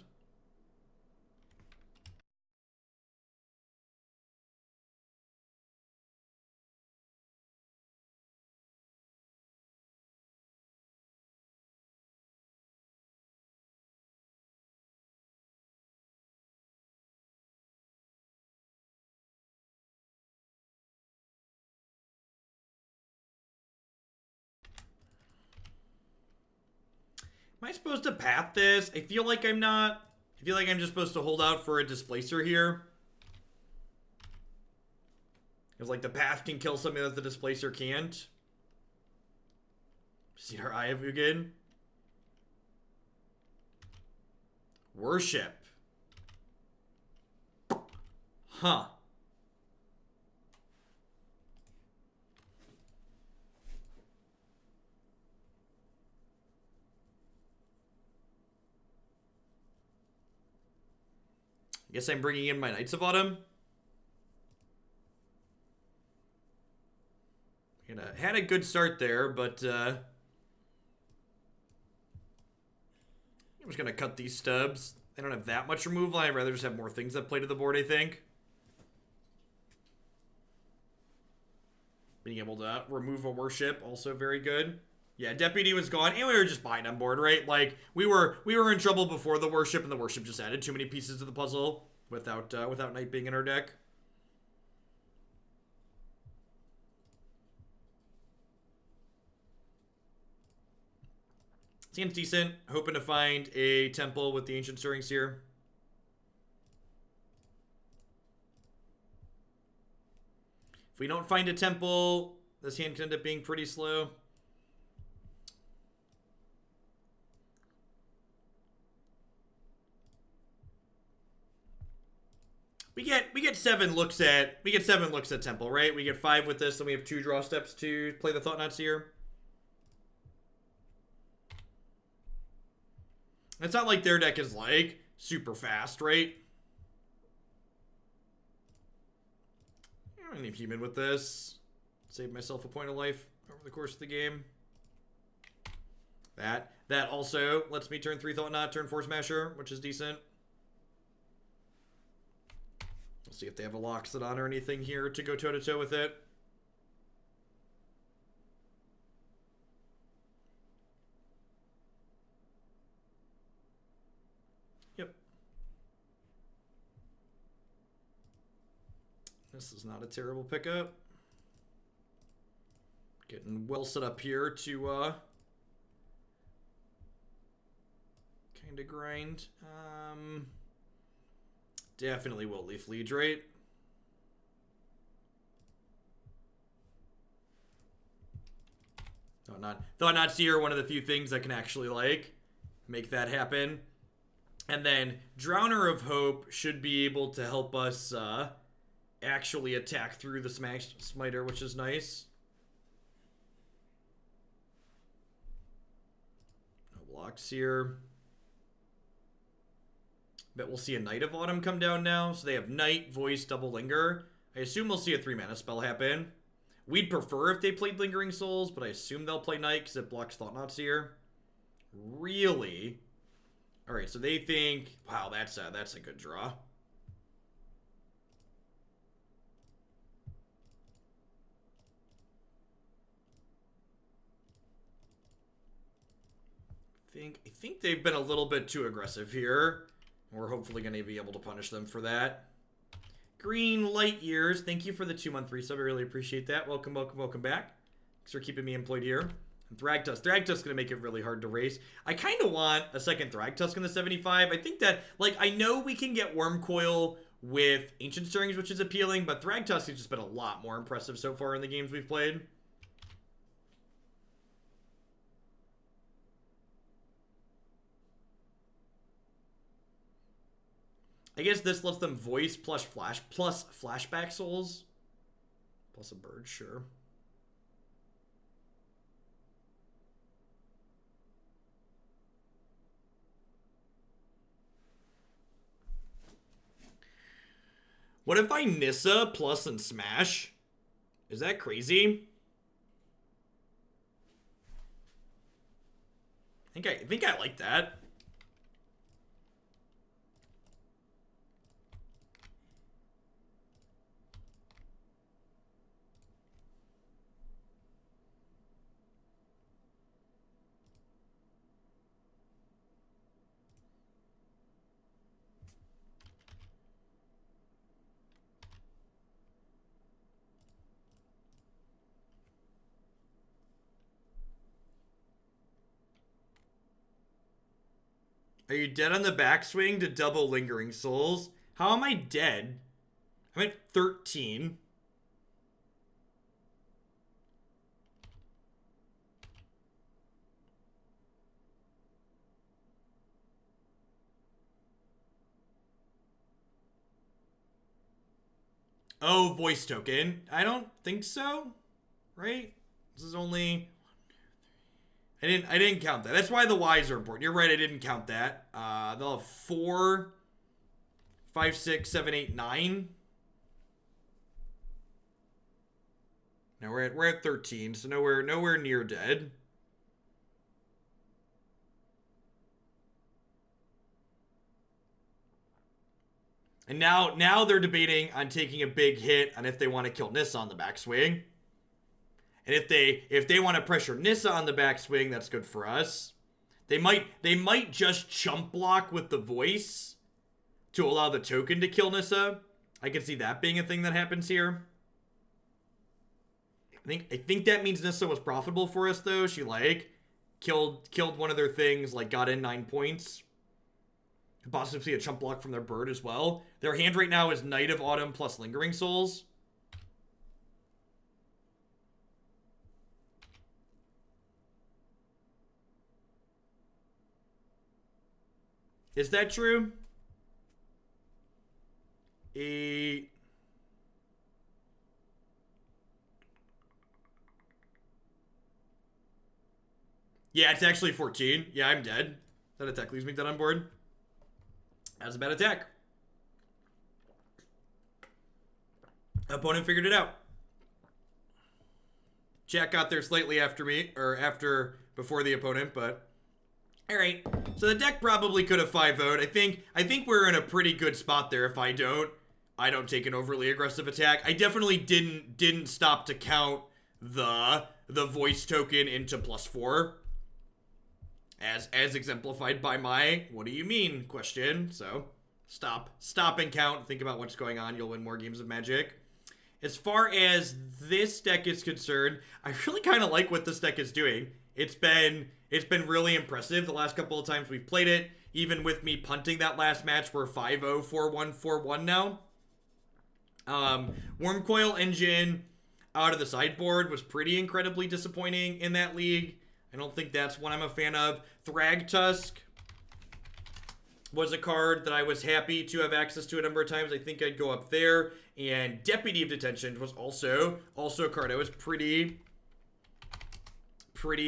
Am I supposed to path this? I feel like I'm not. I feel like I'm just supposed to hold out for a Displacer here. Because, like, the path can kill something that the Displacer can't. See our Eye of Ugin. Worship. Huh. I guess I'm bringing in my Knights of Autumn. Had a good start there, but I'm just gonna cut these stubs. I don't have that much removal. I'd rather just have more things that play to the board, I think. Being able to remove a worship, also very good. Yeah, Deputy was gone, and we were just behind on board, right? Like, we were in trouble before the worship, and the worship just added too many pieces to the puzzle without Knight being in our deck. Seems decent. Hoping to find a temple with the Ancient Stirring Seer. If we don't find a temple, This hand can end up being pretty slow. We get 7 looks at Temple, right? We get 5 with this, and we have 2 draw steps to play the Thought-Knot Seer. It's not like their deck is like super fast, right? I'm gonna need human with this. Save myself a point of life over the course of the game. That also lets me turn 3 Thought-Knot, turn 4 Smasher, which is decent. We'll see if they have a Loxodon or anything here to go toe-to-toe with it. Yep. This is not a terrible pickup. Getting well set up here to kind of grind. Definitely will Leaf Liege, right? Thought-Knot Seer, one of the few things that can actually, like, make that happen. And then Drowner of Hope should be able to help us actually attack through the Smash Smiter, which is nice. No blocks here. Bet we'll see a Knight of Autumn come down now. So they have Knight, Voice, Double Linger. I assume we'll see a 3-mana spell happen. We'd prefer if they played Lingering Souls, but I assume they'll play Knight because it blocks Thought-Knot Seer. Really? Alright, so they think, wow, that's a good draw. I think they've been a little bit too aggressive here. We're hopefully going to be able to punish them for that. Green Light Years, thank you for the 2-month resub. I really appreciate that. Welcome, welcome, welcome back. Thanks for keeping me employed here. And Thragtusk. Thragtusk is going to make it really hard to race. I kind of want a second Thragtusk in the 75. I think that, like, I know we can get Wormcoil with Ancient Stirrings, which is appealing, but Thragtusk has just been a lot more impressive so far in the games we've played. I guess this lets them Voice plus Flashback Souls. Plus a bird, sure. What if I Nissa plus and Smash? Is that crazy? I think I like that. Are you dead on the backswing to double Lingering Souls? How am I dead? I'm at 13. Oh, voice token. I don't think so. Right? This is only... I didn't count that. That's why the Ys are important. You're right, I didn't count that. They'll have 4, 5, 6, 7, 8, 9. Now we're at 13, so nowhere near dead. And now they're debating on taking a big hit on if they want to kill Nissa on the backswing. And if they want to pressure Nissa on the backswing, that's good for us. They might just chump block with the Voice to allow the token to kill Nissa. I can see that being a thing that happens here. I think that means Nissa was profitable for us though. She like killed one of their things, like got in 9 points. Could possibly see a chump block from their bird as well. Their hand right now is Knight of Autumn plus Lingering Souls. Is that true? 8. Yeah, it's actually 14. Yeah, I'm dead. That attack leaves me dead on board. That's a bad attack. Opponent figured it out. Jack got there slightly after me, or before the opponent, but all right. So the deck probably could have 5-0'd. I think we're in a pretty good spot there. If I don't take an overly aggressive attack. I definitely didn't stop to count the voice token into +4. As exemplified by my "what do you mean?" question. So stop and count. Think about what's going on. You'll win more games of Magic. As far as this deck is concerned, I really kind of like what this deck is doing. It's been really impressive the last couple of times we've played it. Even with me punting that last match, we're 5-0, 4-1, 4-1 now. Wormcoil Engine out of the sideboard was pretty incredibly disappointing in that league. I don't think that's one I'm a fan of. Thragtusk was a card that I was happy to have access to a number of times. I think I'd go up there. And Deputy of Detention was also a card I was pretty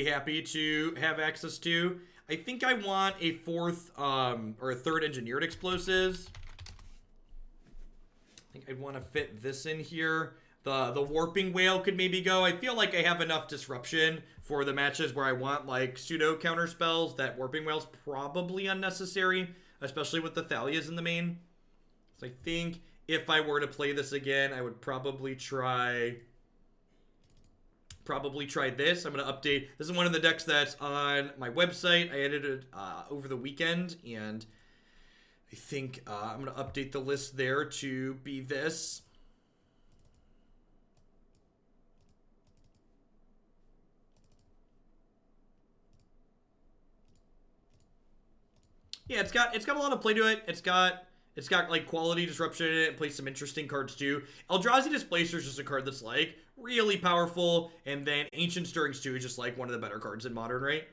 happy to have access to. I think I want a fourth or a third Engineered Explosives. I think I'd want to fit this in here. The Warping Whale could maybe go. I feel like I have enough disruption for the matches where I want like pseudo counter spells. That Warping Whale's probably unnecessary, especially with the Thalias in the main. So I think if I were to play this again, I would probably try this. I'm going to update. This is one of the decks that's on my website. I edited over the weekend, and I think I'm going to update the list there to be this. Yeah, it's got a lot of play to it. It's got like quality disruption in it and plays some interesting cards too. Eldrazi Displacer is just a card that's like really powerful, and then Ancient Stirrings too is just like one of the better cards in Modern, right?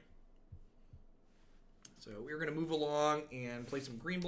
So we're gonna move along and play some green black.